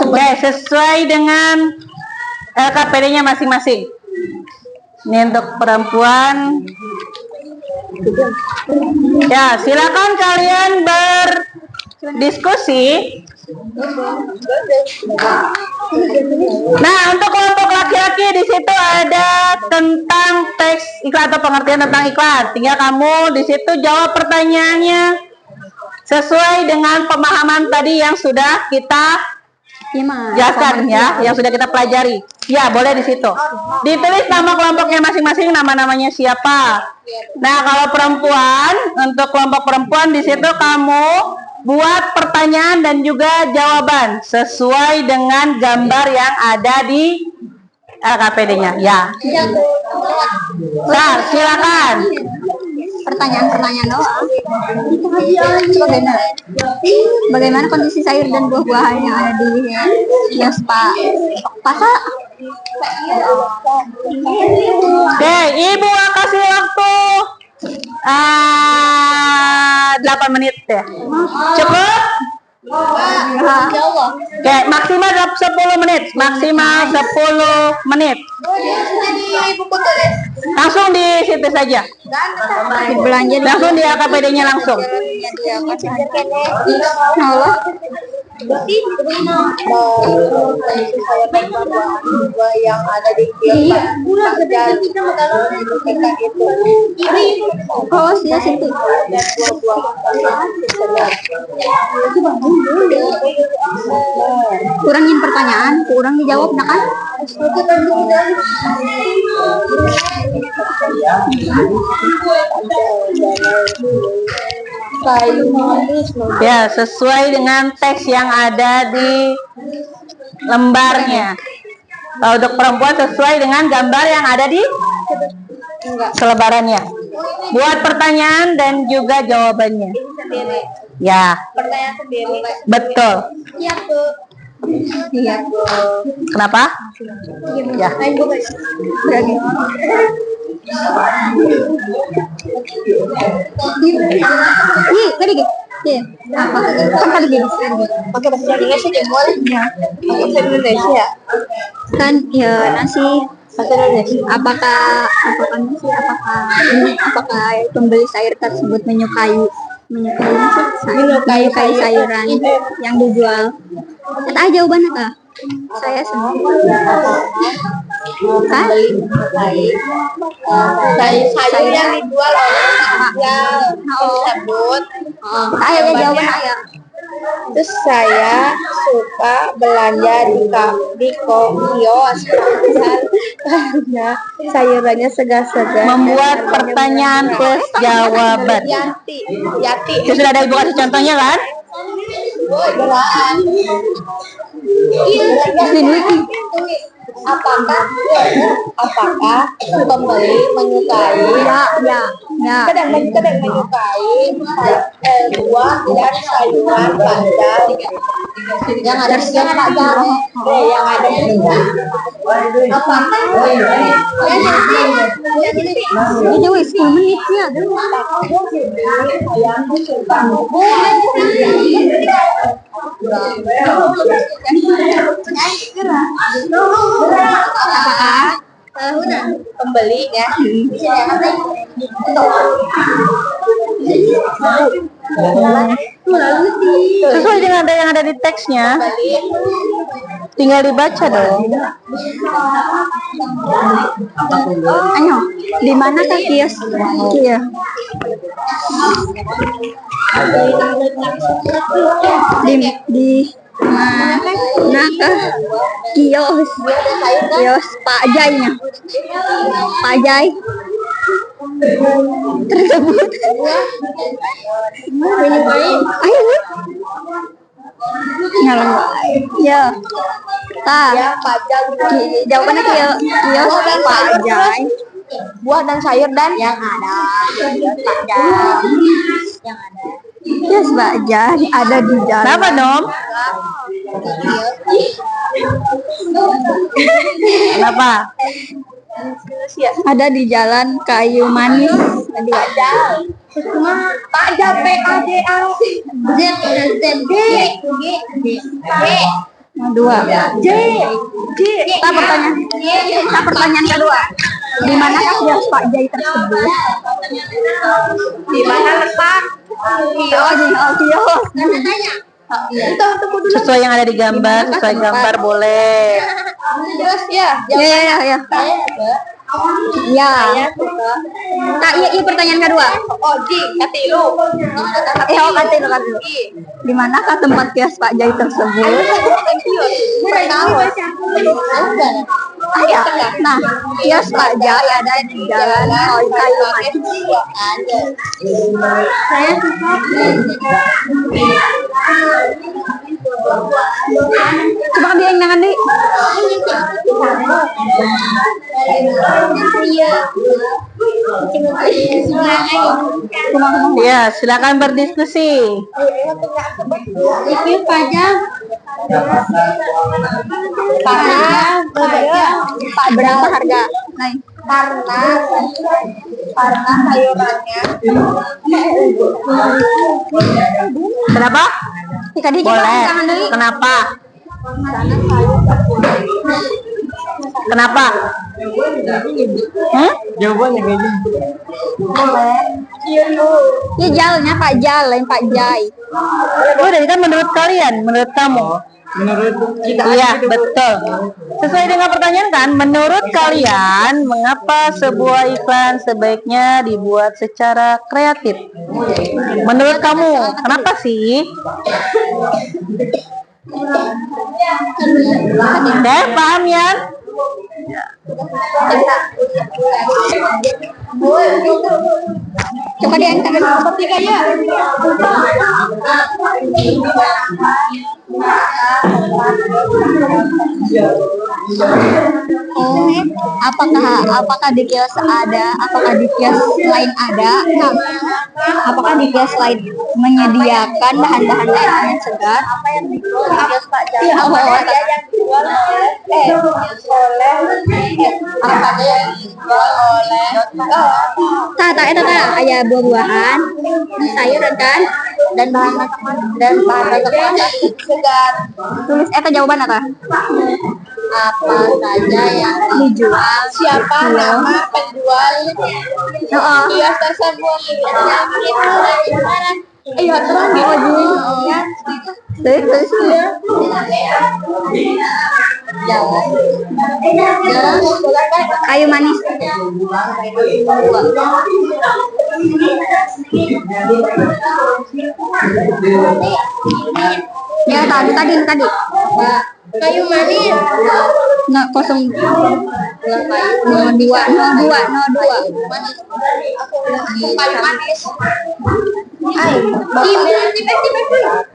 [SPEAKER 1] Oke, sesuai dengan LKPD-nya masing-masing. Ini untuk perempuan. Ya, silakan kalian berdiskusi. Nah, untuk kelompok laki-laki di situ ada tentang teks iklan atau pengertian tentang iklan. Tinggal kamu di situ jawab pertanyaannya sesuai dengan pemahaman tadi yang sudah kita jelaskan ya, yang sudah kita pelajari. Ya, boleh di situ. Ditulis nama kelompoknya masing-masing, nama-namanya siapa. Nah, kalau perempuan, untuk kelompok perempuan di situ kamu buat pertanyaan dan juga jawaban sesuai dengan gambar yang ada di LKPD-nya. Ya. Nah, silakan.
[SPEAKER 2] Pertanyaan-pertanyaan doang. Bagaimana kondisi sayur dan buah-buahan yang ada di kios pasar?
[SPEAKER 1] Oke, Ibu kasih waktu 8 menit ya. Cukup? Oke, maksimal 10 menit. Maksimal 10 menit. Langsung di situ saja.
[SPEAKER 2] Belanja
[SPEAKER 1] Langsung di LKPD-nya langsung.
[SPEAKER 3] yang ada di
[SPEAKER 2] oh ya situ. Kurangin pertanyaan, kurang dijawab nak kan?
[SPEAKER 1] Ya, sesuai dengan teks yang ada di lembarnya. Kalau untuk perempuan sesuai dengan gambar yang ada di selebarannya. Buat pertanyaan dan juga jawabannya. Ya.
[SPEAKER 3] pertanyaan sendiri.
[SPEAKER 1] Betul.
[SPEAKER 3] Iya, Bu.
[SPEAKER 2] Iya.
[SPEAKER 1] Kenapa? Ya.
[SPEAKER 2] Ih, tadi gitu. Iya. Kan tadi gitu.
[SPEAKER 3] Pakai bahasa Indonesia aja boleh.
[SPEAKER 2] Ya.
[SPEAKER 3] Pakai bahasa Indonesia.
[SPEAKER 2] Kan ya nasi.
[SPEAKER 3] Bahasa Indonesia.
[SPEAKER 2] Apakah pembeli sayur tersebut menyukai sayuran yang dijual? Kata jawabannya kah? Saya sendiri.
[SPEAKER 3] Sayur yang dijual oleh yang tersebut.
[SPEAKER 2] Saya jawaban saya.
[SPEAKER 3] Terus saya suka belanja di kios karena sayurannya segar-segar.
[SPEAKER 1] Membuat pertanyaan plus jawaban.
[SPEAKER 3] Yati.
[SPEAKER 1] Itu sudah ada Ibu kasih contohnya kan?
[SPEAKER 3] Apakah pembeli menyukai kadang menyukai buah dan sayuran panjang yang ada di yang ada di
[SPEAKER 2] Ini wes 10 menit ya.
[SPEAKER 3] apakah pembelinya
[SPEAKER 1] Sesuai dengan yang ada di teksnya. Tinggal dibaca dong.
[SPEAKER 2] Ayo, di mana kah kios? Iya. Di mana kah kios? Kios Pak Jainya. Pak Jai. tersebut. Ayo. Nyala. Ya. Jawabannya kios Pajai. Buah dan sayur dan yang ada. Kios Pajai. Yang ada. Kios Pajai ada di jalan.
[SPEAKER 1] Kenapa, Nom? Kenapa?
[SPEAKER 2] Ada di jalan Kayu Manis. Tadi
[SPEAKER 3] Pajak PKDA
[SPEAKER 2] dua. Kita pertanyaan kedua. Di manakah kios Pak Jai tersebut?
[SPEAKER 3] di mana letak
[SPEAKER 2] Kios.
[SPEAKER 1] Sesuai yang ada di gambar, sesuai gambar boleh.
[SPEAKER 3] jelas ya
[SPEAKER 2] Ya. Nah, iya pertanyaan kedua.
[SPEAKER 3] katilu
[SPEAKER 2] Katilu. Di manakah tempat kios Pak Jai tersebut? Nah, kios Pak Jai ada di jalan Kayu Manis. Saya coba ambil yang nangan di.
[SPEAKER 1] Ya, silakan berdiskusi.
[SPEAKER 3] Review pajak
[SPEAKER 2] Berapa harga? Naik.
[SPEAKER 3] karena sayurannya
[SPEAKER 1] Kenapa?
[SPEAKER 2] Tadi coba
[SPEAKER 1] Boleh.
[SPEAKER 2] tangan dulu.
[SPEAKER 1] Kenapa? Kenapa?
[SPEAKER 4] Jawabannya kayak gini.
[SPEAKER 2] Ya jalnya Pak Jal, lain Pak Jai.
[SPEAKER 1] Udah, kan menurut kalian, menurut kamu?
[SPEAKER 4] Menurut
[SPEAKER 1] Iya, betul. Sesuai dengan pertanyaan kan, menurut kalian mengapa sebuah iklan sebaiknya dibuat secara kreatif? Menurut kamu, kenapa sih? Paham ya?
[SPEAKER 2] Coba diangkat seperti kayak. Apakah di kios ada? Apakah di kios lain ada? Apakah di kios lain menyediakan bahan-bahan makanan yang segar? Apa yang di kios Pak Jai? Apa yang dijual oleh ayah buah-buahan, sayur dan bahan makanan segar. Tulis jawaban apa? Apa saja yang dijual? Siapa nama penjual kios tersebut? Iya, terang Kayu Manis. Ya tadi. Kayu Manis. Nah, 02. Kayu Manis.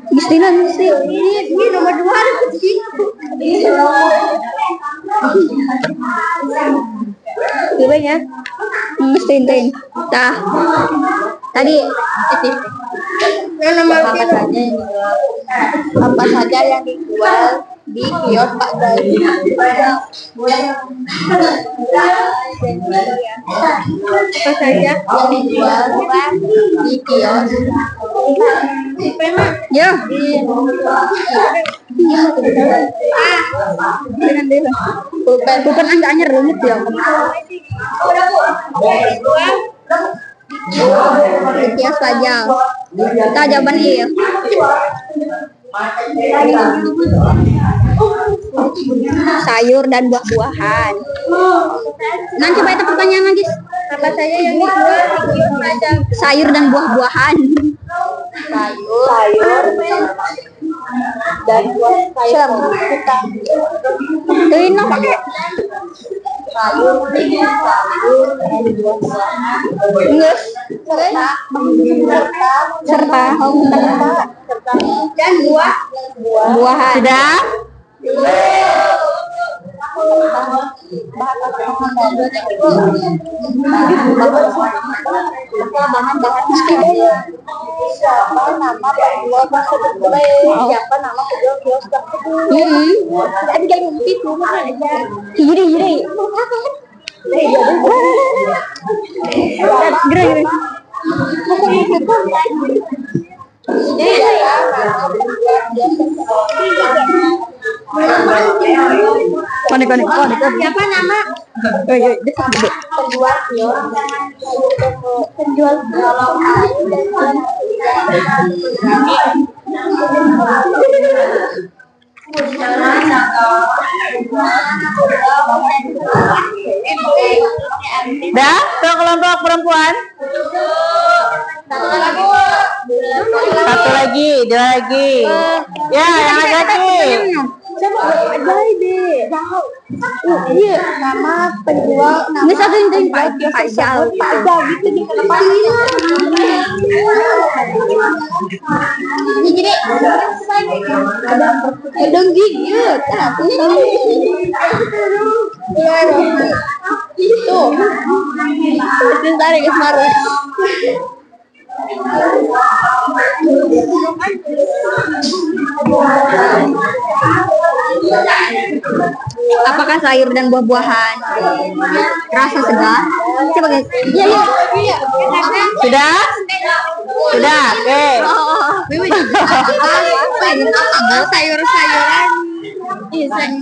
[SPEAKER 2] Mesti. Ini nomor 2 ada di situ. Gimana? Mesti. Tah. Tadi apa saja yang dijual di kios Pak Jai? Apa saja yang dijual di kios? Ya. Bukan anjir rumit ya. Kios Pajal. Kita jawaban iya. Sayur dan buah-buahan. Nah, coba itu pertanyaan lagi. Apa saja yang dijual di kios Pajal? Sayur dan buah-buahan. Sayur dan buah sayur. Tuh pakai. Nges. Serta dan buahan.
[SPEAKER 1] Sudah?
[SPEAKER 2] Siapa nama penjual bakso tete? Siapa nama penjual kios bakso? Ada kayak gitu mana aja. Gini. Gerak. Konek. Siapa nama? Penjual kios. Penjual
[SPEAKER 1] Dah, ke kelompok perempuan. Satu lagi, dua lagi. Ya, yang laki-laki.
[SPEAKER 2] Coba ajaib deh. Iya, nama penjual nama. Ini satu yang Pajal gitu di depan. Ini jadi ada gigi kan. Itu. Itu tarik ke marah. Apakah sayur dan buah-buahan rasa segar? Coba guys. Iya.
[SPEAKER 1] Sudah? Sudah, oke.
[SPEAKER 2] Sayur-sayuran.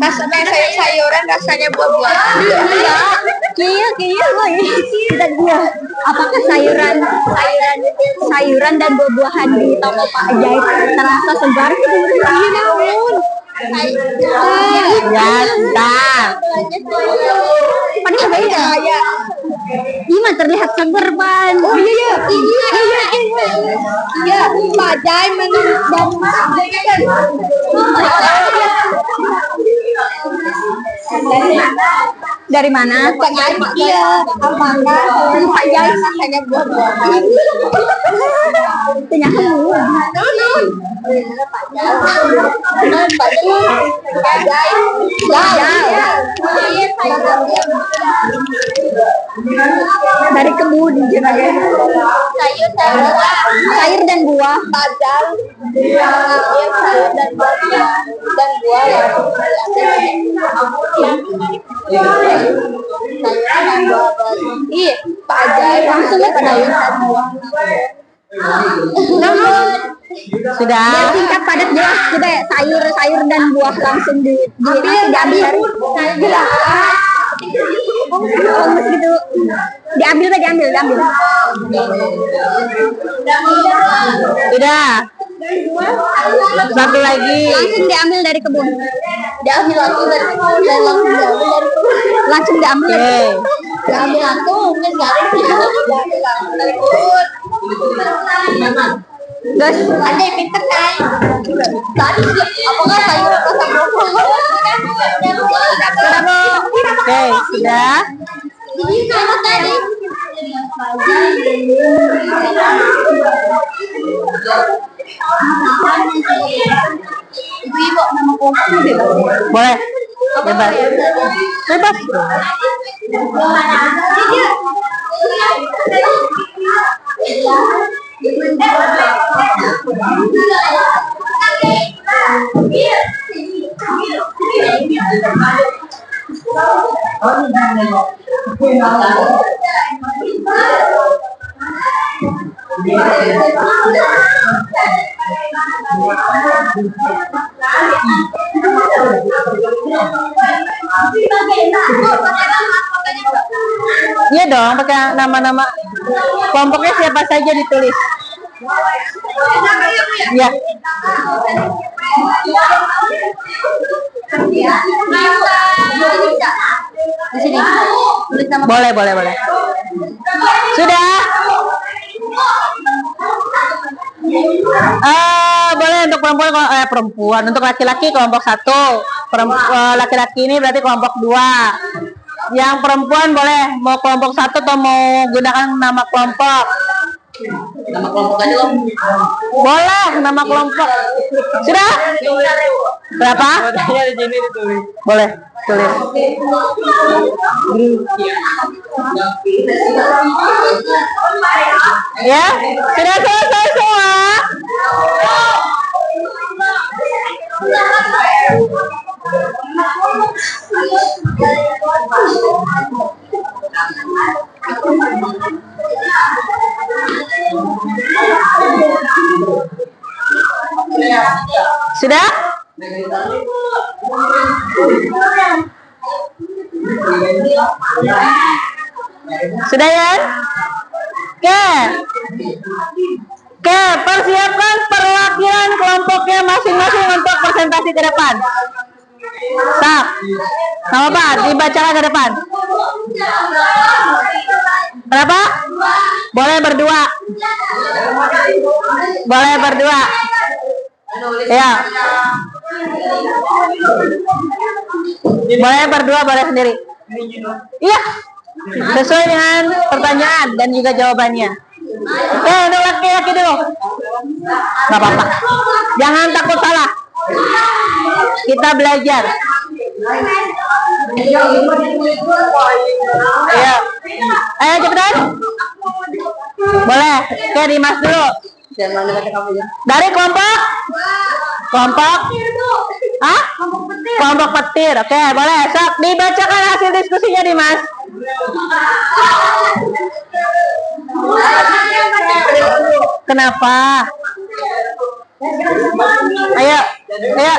[SPEAKER 2] Rasanya sayur-sayuran, rasanya buah-buahan. Iya, tidak dia. Apakah sayuran dan buah-buahan di toko Pak Ajaib terasa segar? Iya, namun.
[SPEAKER 1] Ya, sudah.
[SPEAKER 2] Padahal ya. Iya, terlihat segar, Pan. Oh iya. Iya, Pak Ajaib dari mana? Pak Ajaib. Iya, mana? Pak Ajaib rasanya buah-buahan. Ternyata dari kebun sayur dan buah Pajal sayur dan buah iya Pajal langsung ya sayur dan buah.
[SPEAKER 1] Sudah.
[SPEAKER 2] Biar singkat padat jelas coba ya, sayur dan buah langsung diambil gitu. Diambil.
[SPEAKER 1] Sudah. Satu lagi.
[SPEAKER 2] Langsung diambil dari kebun. Langsung diambil.
[SPEAKER 1] Oke.
[SPEAKER 2] Diambil langsung dari kebun. Guys, ada yang pinter kan? Tadi apakah sayur atau buah?
[SPEAKER 1] Sudah, Bu. Oke, sudah.
[SPEAKER 2] Ini nama tadi. Ibu nama kopi bebas.
[SPEAKER 1] Boleh. Bebas. Iya dong, pakai nama-nama kelompoknya siapa saja ditulis. Ya.
[SPEAKER 2] Di sini.
[SPEAKER 1] Boleh. Sudah. Boleh untuk perempuan, untuk laki-laki kelompok 1, laki-laki ini berarti kelompok 2. Yang perempuan boleh mau kelompok satu atau mau gunakan nama kelompok?
[SPEAKER 3] Nama kelompok aja loh.
[SPEAKER 1] Boleh nama kelompok. Sudah? Berapa?
[SPEAKER 4] Fotonya di sini ditulis.
[SPEAKER 1] Boleh tulis. Ya, sudah selesai semua. Sudah? Sudah ya? Oke. Oke, persiapkan perwakilan kelompoknya masing-masing untuk presentasi ke depan. Stop. Nama apa? Dibacakan ke depan. Berapa? Boleh berdua. Boleh berdua. Ya. Boleh berdua, boleh sendiri. Iya. Sesuai dengan pertanyaan dan juga jawabannya. Untuk laki-laki dulu. Gak apa-apa. Jangan takut salah. Kita belajar. Ayo. Ayo cepetan. Boleh. Oke, Dimas dulu. Dari kelompok? Kelompok? Hah? Kelompok petir. Oke, boleh. Sok dibacakan hasil diskusinya, Dimas. Kenapa? Ayo. Ayo.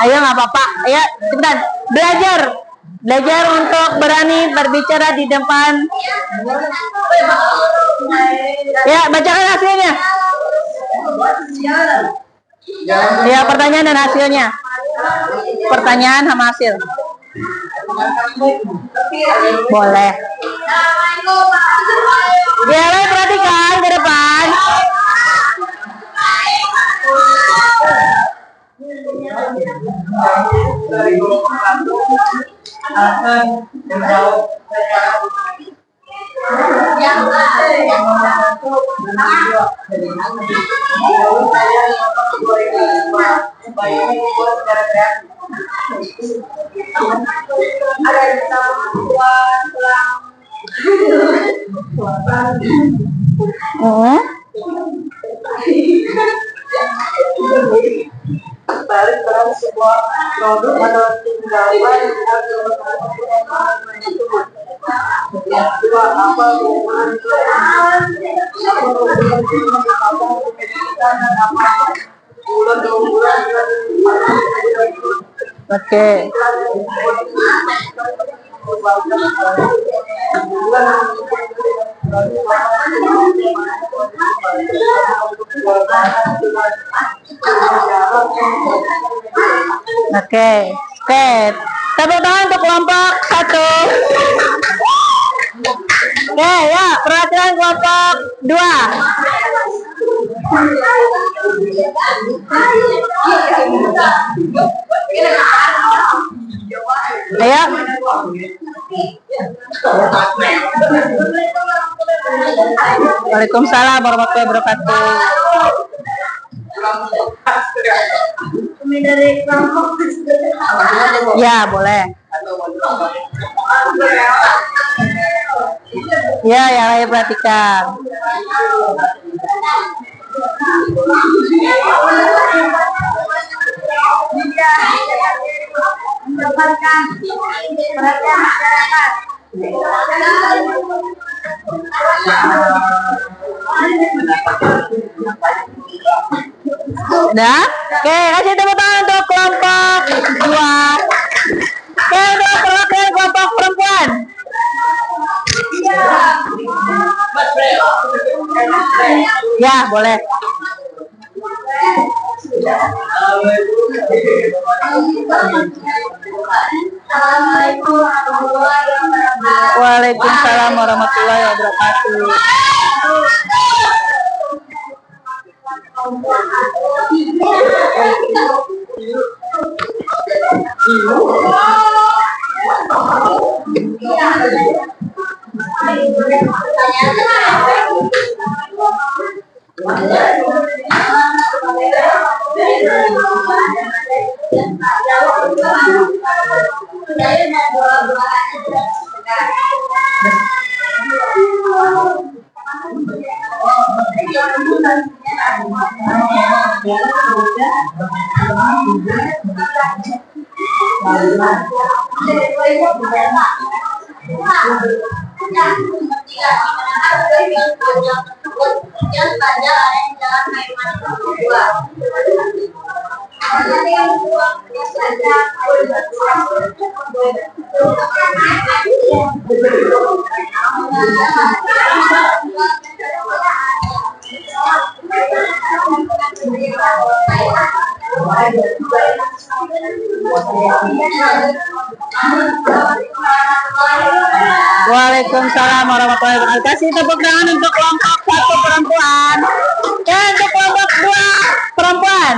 [SPEAKER 1] Ayo nggak apa-apa. Ayo cepetan. Belajar. Belajar untuk berani berbicara di depan. Ya, bacakan hasilnya. Ya, pertanyaan dan hasilnya. Pertanyaan sama hasil. Boleh. Ya, perhatikan ke depan.
[SPEAKER 5] Balik dalam sebuah produk atau tinggalkan yang kedua apa
[SPEAKER 1] Oke. Oke. Oke. Tepuk tangan untuk kelompok satu. Oke, ya, perwakilan kelompok 2. Ayo. Waalaikumsalam warahmatullahi wabarakatuh. Ya, boleh. Ya, yang lain perhatikan.
[SPEAKER 5] mendapatkan perhatian masyarakat.
[SPEAKER 1] Udah? Oke, kasih tepuk tangan untuk kelompok 2. Oke, untuk perwakilan kelompok perempuan. Ya, boleh. Waalaikumsalam warahmatullahi wabarakatuh. Waalaikumsalam warahmatullahi wabarakatuh. Kasih tepuk tangan untuk kelompok 1 perempuan dan untuk kelompok 2 perempuan.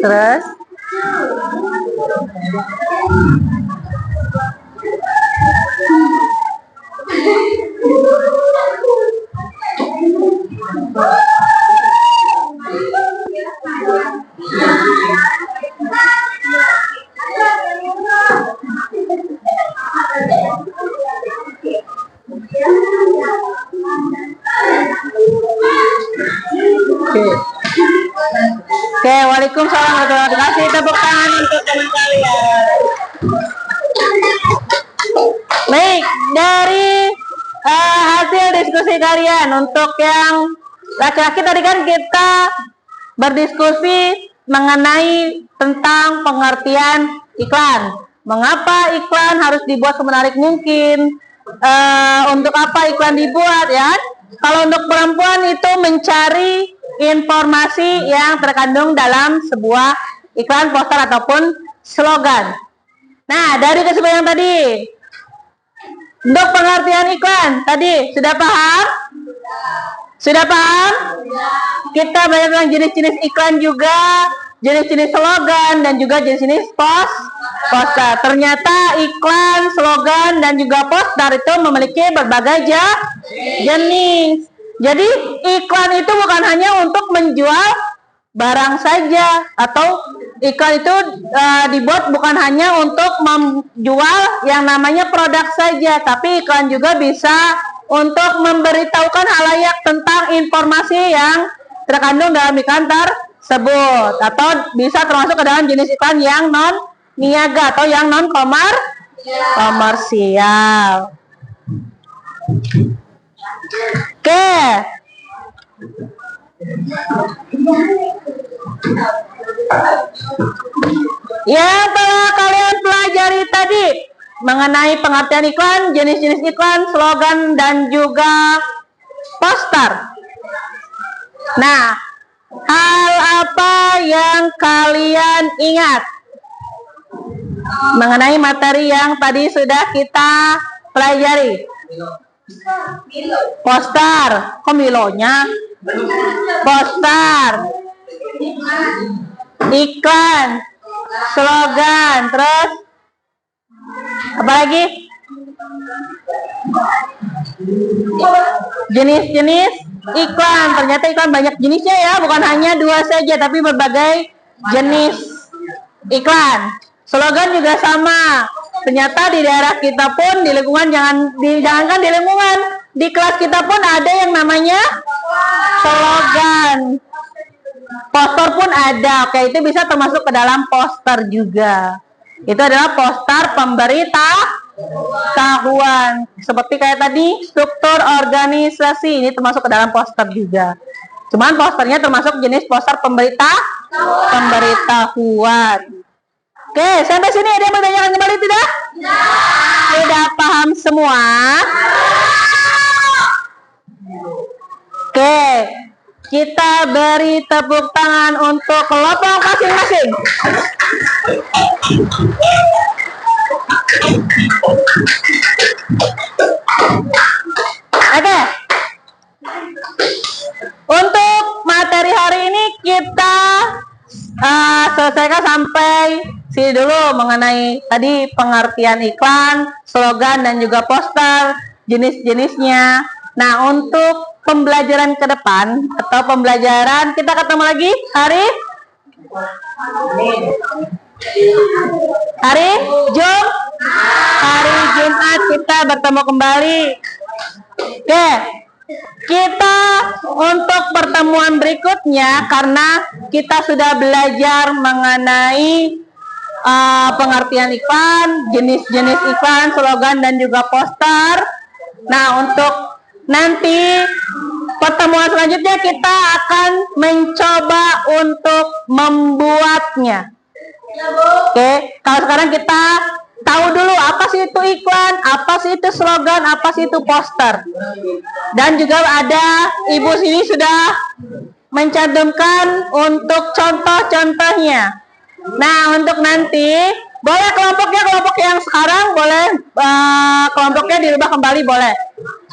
[SPEAKER 1] Terus Oke, waalaikumsalam warahmatullahi wabarakatuh. Kasih tepuk tangan untuk teman kalian. Baik, dari hasil diskusi kalian untuk yang laki-laki tadi kan kita berdiskusi mengenai tentang pengertian iklan. Mengapa iklan harus dibuat semenarik mungkin? Untuk apa iklan dibuat ya? Kalau untuk perempuan itu mencari informasi yang terkandung dalam sebuah iklan, poster ataupun slogan. Nah, dari keseluruhan tadi, untuk pengertian iklan tadi sudah paham? Sudah paham? Kita banyak tentang jenis-jenis iklan juga, jenis-jenis slogan dan juga jenis-jenis poster. Ternyata iklan, slogan dan juga poster itu memiliki berbagai jenis. Jadi iklan itu bukan hanya untuk menjual barang saja, atau iklan itu dibuat bukan hanya untuk menjual yang namanya produk saja, tapi iklan juga bisa untuk memberitahukan halayak tentang informasi yang terkandung dalam iklan tersebut, atau bisa termasuk ke dalam jenis iklan yang non niaga atau yang non komersial. Oke. Yang telah kalian pelajari tadi mengenai pengertian iklan, jenis-jenis iklan, slogan dan juga poster. Nah, hal apa yang kalian ingat mengenai materi yang tadi sudah kita pelajari? Poster, kok milonya? Poster, iklan, slogan, terus apa lagi? Jenis-jenis iklan. Ternyata iklan banyak jenisnya ya, bukan hanya 2 saja, tapi berbagai jenis iklan. Slogan juga sama. Ternyata di daerah kita pun, di lingkungan, jangankan di lingkungan, di kelas kita pun ada yang namanya slogan. Poster pun ada. Oke, itu bisa termasuk ke dalam poster juga. Itu adalah poster pemberitahuan. Seperti kayak tadi, struktur organisasi. Ini termasuk ke dalam poster juga. Cuman posternya termasuk jenis poster pemberitahuan. Oke, sampai sini ada yang bertanya kembali tidak? Sudah paham semua? Oke, kita beri tepuk tangan untuk kelompok masing-masing. Oke. Untuk materi hari ini kita selesaikan sampai sini dulu mengenai tadi pengertian iklan, slogan dan juga poster, jenis-jenisnya. Nah, untuk pembelajaran ke depan atau pembelajaran kita ketemu lagi hari Jumat kita bertemu kembali. Oke. Kita untuk pertemuan berikutnya karena kita sudah belajar mengenai pengertian iklan, jenis-jenis iklan, slogan dan juga poster. Nah, untuk nanti pertemuan selanjutnya kita akan mencoba untuk membuatnya. Oke, kalau sekarang kita tahu dulu apa sih itu iklan, apa sih itu slogan, apa sih itu poster. Dan juga ada ibu sini sudah mencantumkan untuk contoh-contohnya. Nah, untuk nanti boleh kelompok yang sekarang boleh kelompoknya dirubah kembali boleh.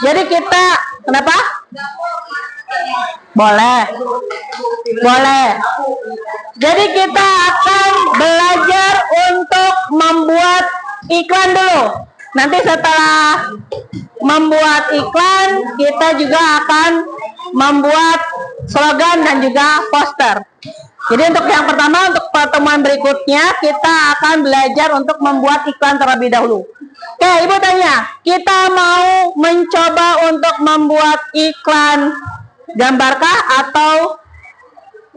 [SPEAKER 1] Jadi kita kenapa? Boleh. Jadi kita akan belajar untuk membuat iklan dulu. Nanti setelah membuat iklan, kita juga akan membuat slogan dan juga poster. Jadi untuk yang pertama, untuk pertemuan berikutnya, kita akan belajar untuk membuat iklan terlebih dahulu. Oke, Ibu tanya, kita mau mencoba untuk membuat iklan gambarkah atau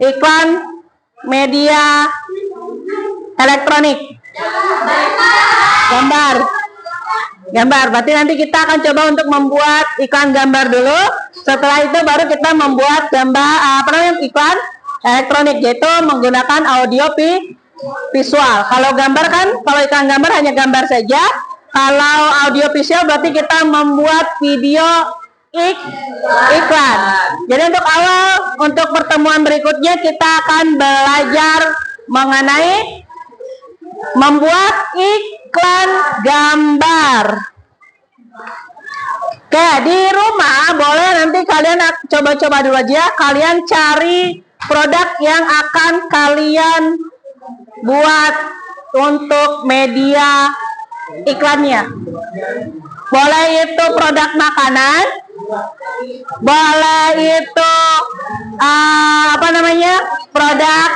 [SPEAKER 1] iklan media elektronik? Gambar. Berarti nanti kita akan coba untuk membuat iklan gambar dulu. Setelah itu baru kita membuat iklan elektronik, yaitu menggunakan audio visual. Kalau gambar kan, kalau iklan gambar hanya gambar saja. Kalau audio visual berarti kita membuat video iklan. Jadi untuk untuk pertemuan berikutnya kita akan belajar mengenai membuat iklan gambar. Oke, di rumah boleh nanti kalian coba-coba dulu aja. Kalian cari produk yang akan kalian buat untuk media iklannya. Boleh itu produk makanan, boleh itu produk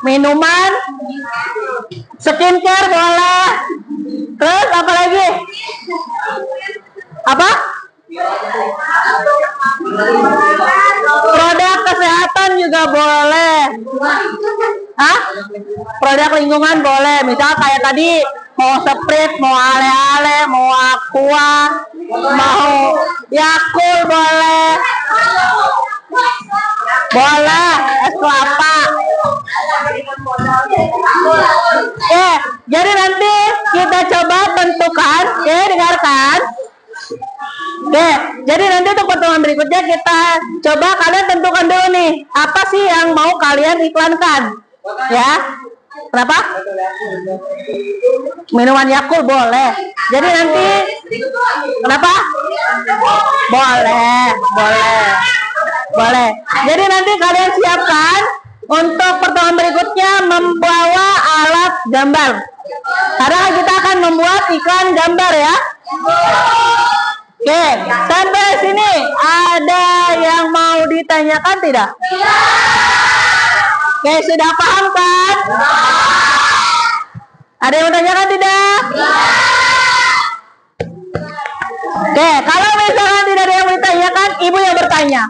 [SPEAKER 1] minuman, skincare boleh. Terus apa lagi? Produk kesehatan juga boleh. Produk lingkungan boleh. Misal kayak tadi mau Sprite, mau ale-ale, mau Aqua, mau Yakult boleh. Boleh, es kelapa. Jadi nanti kita coba tentukan, dengarkan. Jadi nanti untuk pertemuan berikutnya kita coba kalian tentukan dulu nih, apa sih yang mau kalian iklankan, ya? Kenapa? Minuman Yakult boleh. Jadi nanti kenapa? Boleh. Jadi nanti kalian siapkan untuk pertemuan berikutnya membawa alat gambar. Karena kita akan membuat iklan gambar ya. Oke, sampai sini ada yang mau ditanyakan tidak? Oke, sudah paham kan? Ada yang mau tanyakan tidak? Oke, kalau misalkan tidak ada yang mau ditanyakan, ibu yang bertanya.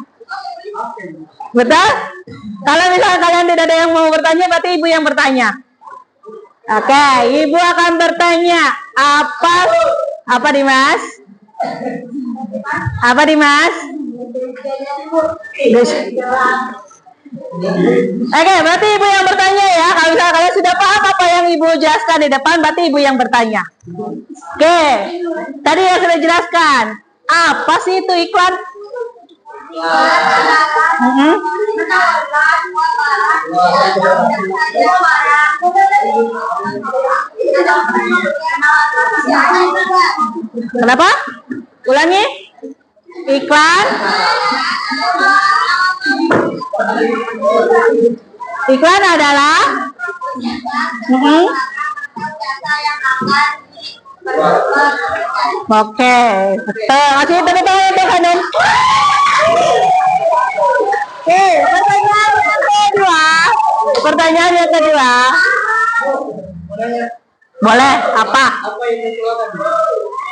[SPEAKER 1] Betul? Kalau misalnya kalian tidak ada yang mau bertanya, berarti ibu yang bertanya. Oke, ibu akan bertanya apa Dimas? Apa Dimas? Oke, berarti ibu yang bertanya ya. Kalau misalnya kalian sudah paham apa yang ibu jelaskan di depan, berarti ibu yang bertanya. Oke, tadi yang sudah jelaskan. Apa sih itu iklan? Kenapa? Ulangi. Iklan. Iklan adalah Oke, betul. Masih tepuk tangan untuk Hanum. Oke, pertanyaan yang kedua. Pertanyaan yang kedua. Boleh, apa?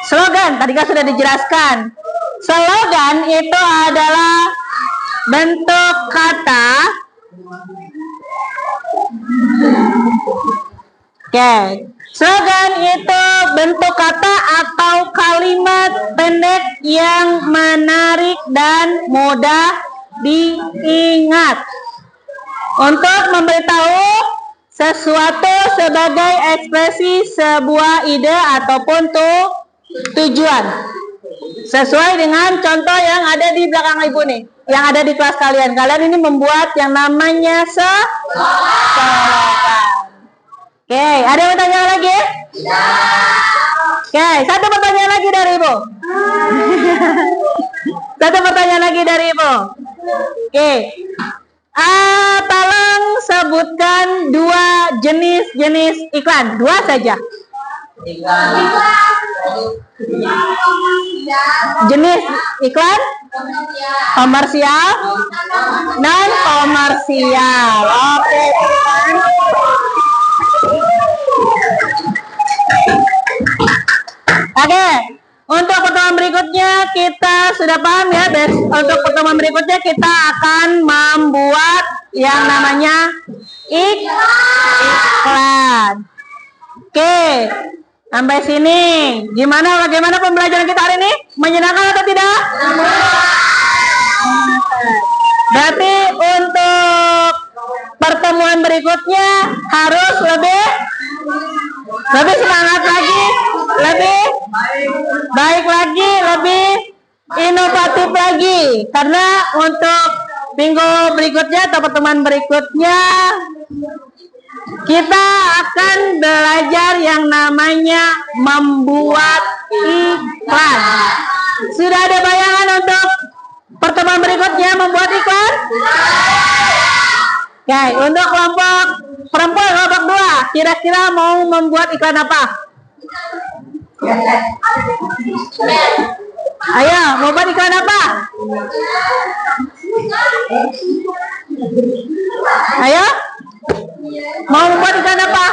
[SPEAKER 1] Slogan, tadi kan sudah dijelaskan. Slogan itu adalah bentuk kata. Oke, slogan itu bentuk kata atau kalimat pendek yang menarik dan mudah diingat untuk memberitahu sesuatu sebagai ekspresi sebuah ide ataupun tujuan. Sesuai dengan contoh yang ada di belakang ibu nih, yang ada di kelas kalian. Kalian ini membuat yang namanya slogan. Oke, ada yang mau tanya lagi? Oke, satu pertanyaan lagi dari ibu. Satu pertanyaan lagi dari ibu. Oke, tolong sebutkan dua jenis iklan, dua saja. Jenis iklan komersial, non komersial. Oke, oke, untuk pertemuan berikutnya kita sudah paham ya. Untuk pertemuan berikutnya kita akan membuat yang namanya iklan. Oke, sampai sini. Bagaimana pembelajaran kita hari ini? Menyenangkan atau tidak? Berarti untuk pertemuan berikutnya harus lebih semangat lagi, lebih baik lagi, lebih inovatif lagi. Karena untuk minggu berikutnya atau pertemuan berikutnya kita akan belajar yang namanya membuat iklan. Sudah ada bayangan untuk pertemuan berikutnya membuat iklan? Oke, untuk kelompok perempuan, kelompok 2, kira-kira mau membuat iklan apa? Ayo, mau buat iklan apa? Ayo, mau membuat iklan apa?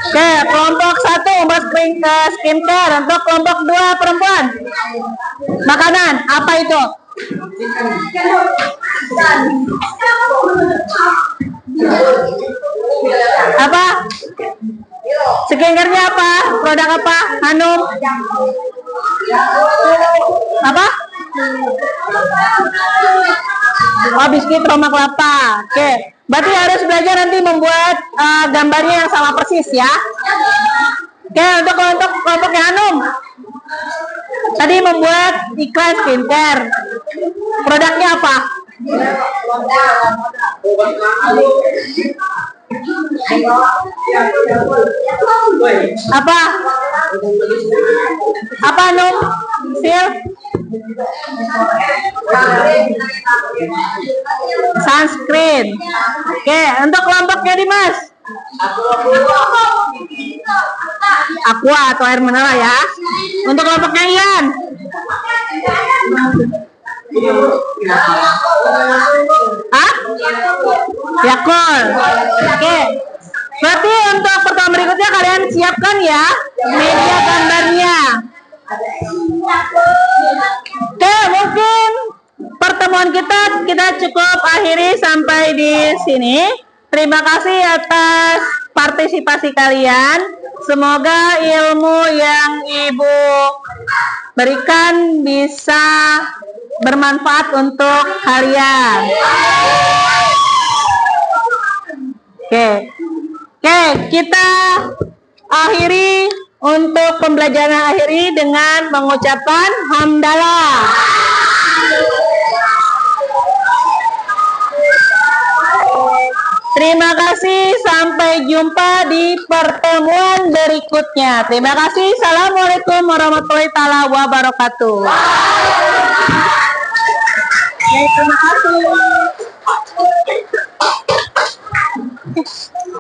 [SPEAKER 1] Oke, kelompok 1 membuat skincare. Untuk kelompok 2 perempuan, makanan apa itu? Apa? Skincare-nya apa? Produk apa? Hanum? Apa? Oh, biskuit Roma kelapa. Oke, berarti harus belajar nanti membuat gambarnya yang sama persis ya. Oke, untuk kelompoknya Hanum, tadi membuat iklan skincare. Produknya apa? Apa? Apa Hanum? Sil? Sunscreen. Oke, untuk kelompoknya Dimas, aqua atau air mineral ya. Untuk kelompoknya Ian, Yakult. Oke, berarti untuk pertemuan berikutnya kalian siapkan ya media gambarnya. Oke, mungkin pertemuan kita cukup akhiri sampai di sini. Terima kasih atas partisipasi kalian. Semoga ilmu yang Ibu berikan bisa bermanfaat untuk kalian. Oke, kita akhiri untuk pembelajaran akhiri dengan mengucapkan hamdalah. Terima kasih, sampai jumpa di pertemuan berikutnya. Terima kasih. Assalamualaikum warahmatullahi wabarakatuh. Terima kasih.